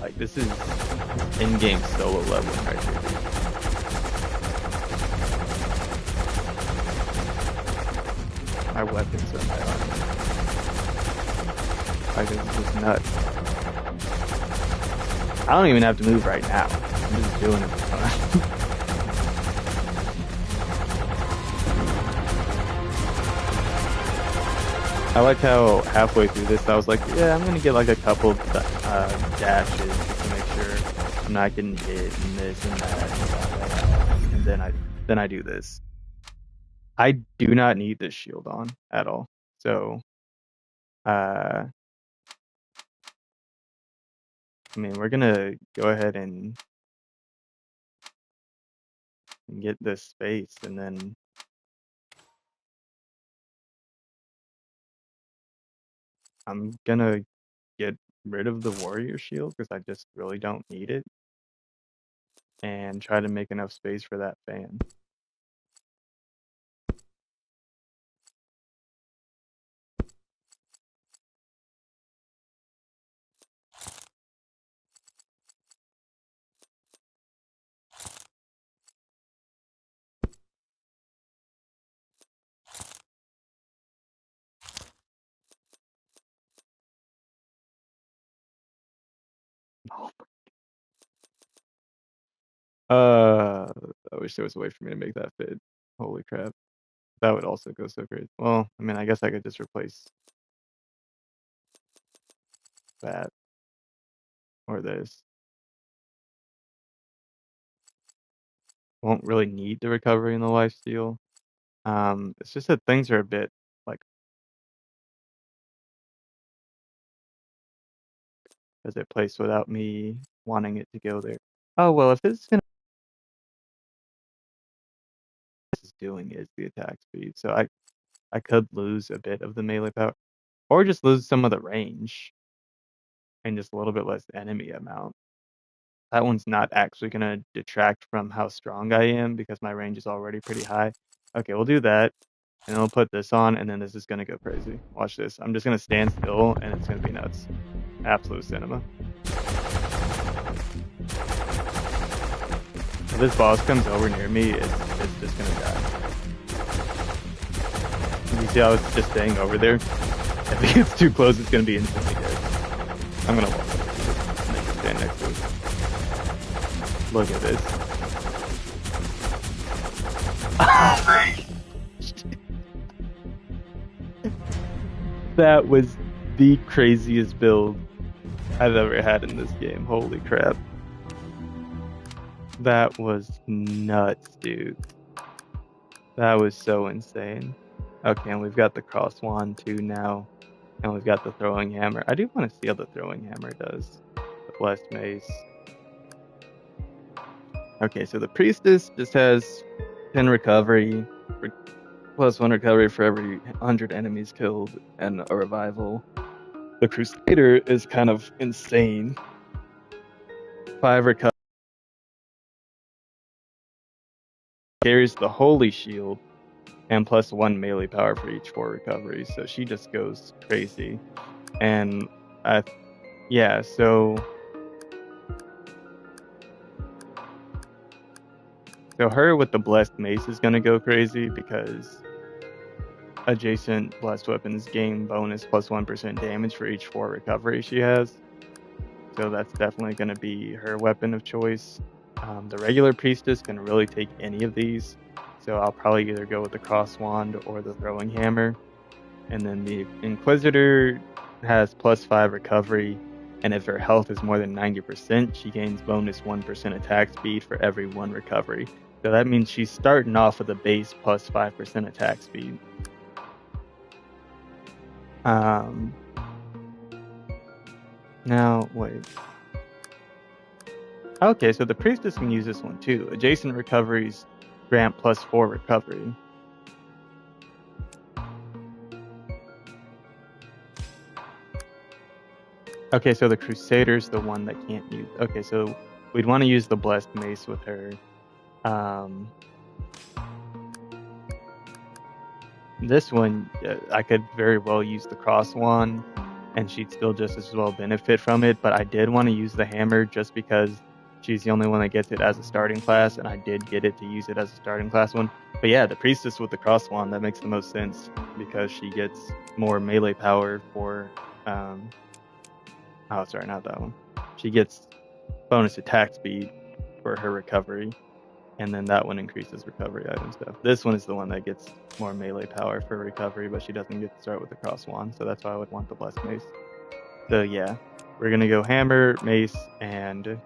Like, this is in-game solo leveling right here. My weapons are my armor. Like, this is just nuts. I don't even have to move right now. I'm just doing it for fun. I like how halfway through this, I was like, yeah, I'm gonna get like a couple dashes just to make sure I'm not getting hit and this and that and that. And then I do this. I do not need this shield on at all. So, I mean, we're gonna go ahead and get this space, and then I'm gonna get rid of the warrior shield because I just really don't need it, and try to make enough space for that fan. I wish there was a way for me to make that fit. Holy crap. That would also go so great. Well, I mean, I guess I could just replace that or this. Won't really need the recovery and the lifesteal. It's just that things are a bit like as it placed without me wanting it to go there. Oh well, if this is doing is the attack speed, so I could lose a bit of the melee power, or just lose some of the range and just a little bit less enemy amount. That one's not actually gonna detract from how strong I am because my range is already pretty high. Okay, we'll do that, and then we'll put this on, and then this is gonna go crazy. Watch this. I'm just gonna stand still, and it's gonna be nuts. Absolute cinema. If this boss comes over near me, it's just gonna die. You see how it's just staying over there? If it gets too close, it's gonna be instantly dead. I'm gonna walk over and then stand next to it. Look at this. That was the craziest build I've ever had in this game. Holy crap. That was nuts, dude. That was so insane. Okay, and we've got the cross wand too now. And we've got the throwing hammer. I do want to see how the throwing hammer does. The blessed mace. Okay, so the priestess just has 10 recovery, plus 1 recovery for every 100 enemies killed, and a revival. The crusader is kind of insane. 5 recovery. Carries the holy shield, and plus 1 melee power for each 4 recoveries. So she just goes crazy. And yeah, so her with the blessed mace is gonna go crazy because adjacent blessed weapons gain bonus plus 1% damage for each 4 recovery she has. So that's definitely gonna be her weapon of choice. The regular priestess can really take any of these, so I'll probably either go with the cross wand or the throwing hammer. And then the inquisitor has plus 5 recovery, and if her health is more than 90%, she gains bonus 1% attack speed for every 1 recovery. So that means she's starting off with a base plus 5% attack speed. Now, wait. Okay, so the priestess can use this one too. Adjacent recoveries grant plus 4 recovery. Okay, so the crusader's the one that can't use. Okay, so we'd want to use the blessed mace with her. This one, I could very well use the cross wand, and she'd still just as well benefit from it. But I did want to use the hammer just because she's the only one that gets it as a starting class, and I did get it to use it as a starting class one. But yeah, the priestess with the cross wand, that makes the most sense because she gets more melee power for. Oh, sorry, not that one. She gets bonus attack speed for her recovery, and then that one increases recovery item stuff. This one is the one that gets more melee power for recovery, but she doesn't get to start with the cross wand, so that's why I would want the blessed mace. So yeah, we're gonna go hammer, mace, and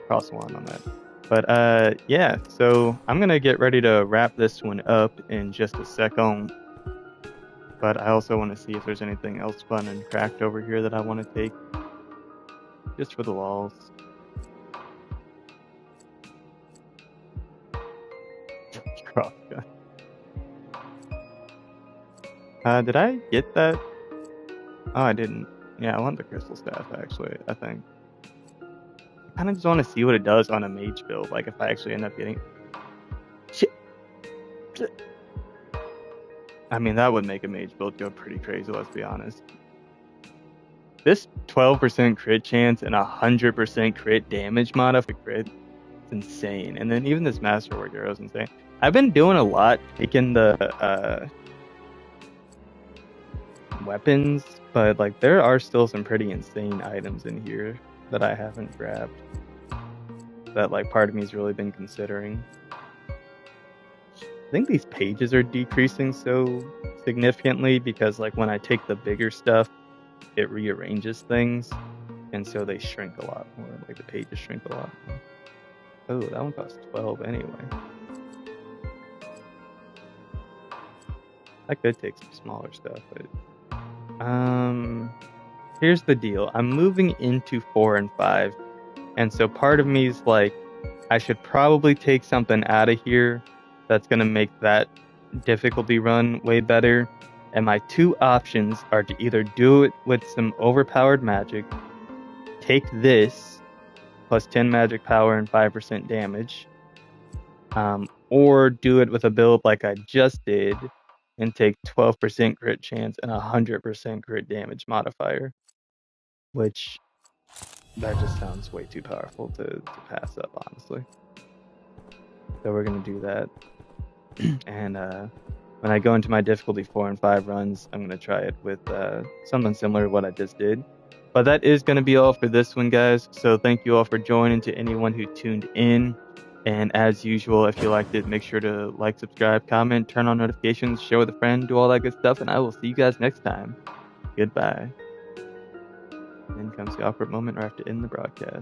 cross wand on that. But yeah, so I'm gonna get ready to wrap this one up in just a second. But I also want to see if there's anything else fun and cracked over here that I want to take, just for the lulz. Cross gun. Did I get that? Oh, I didn't. Yeah, I want the crystal staff actually. I think. I kind of just want to see what it does on a mage build. Like if I actually end up getting. Shit. I mean, that would make a mage build go pretty crazy. Let's be honest. This 12% crit chance and 100% crit damage mod of a crit is insane. And then even this Masterwork arrow is insane. I've been doing a lot, taking the weapons, but like there are still some pretty insane items in here that I haven't grabbed. That like part of me's really been considering. I think these pages are decreasing so significantly because like when I take the bigger stuff, it rearranges things, and so they shrink a lot more. Like the pages shrink a lot more. Oh, that one costs 12 anyway. I could take some smaller stuff, but here's the deal. I'm moving into 4 and 5, and so part of me is like, I should probably take something out of here that's gonna make that difficulty run way better. And my two options are to either do it with some overpowered magic, take this plus 10 magic power and 5% damage, or do it with a build like I just did and take 12% crit chance and 100% crit damage modifier, which that just sounds way too powerful to pass up, honestly. So we're going to do that. And when I go into my difficulty 4 and 5 runs, I'm going to try it with something similar to what I just did. But that is going to be all for this one, guys. So thank you all for joining, to anyone who tuned in. And as usual, if you liked it, make sure to like, subscribe, comment, turn on notifications, share with a friend, do all that good stuff. And I will see you guys next time. Goodbye. Then comes the awkward moment where I have to end the broadcast.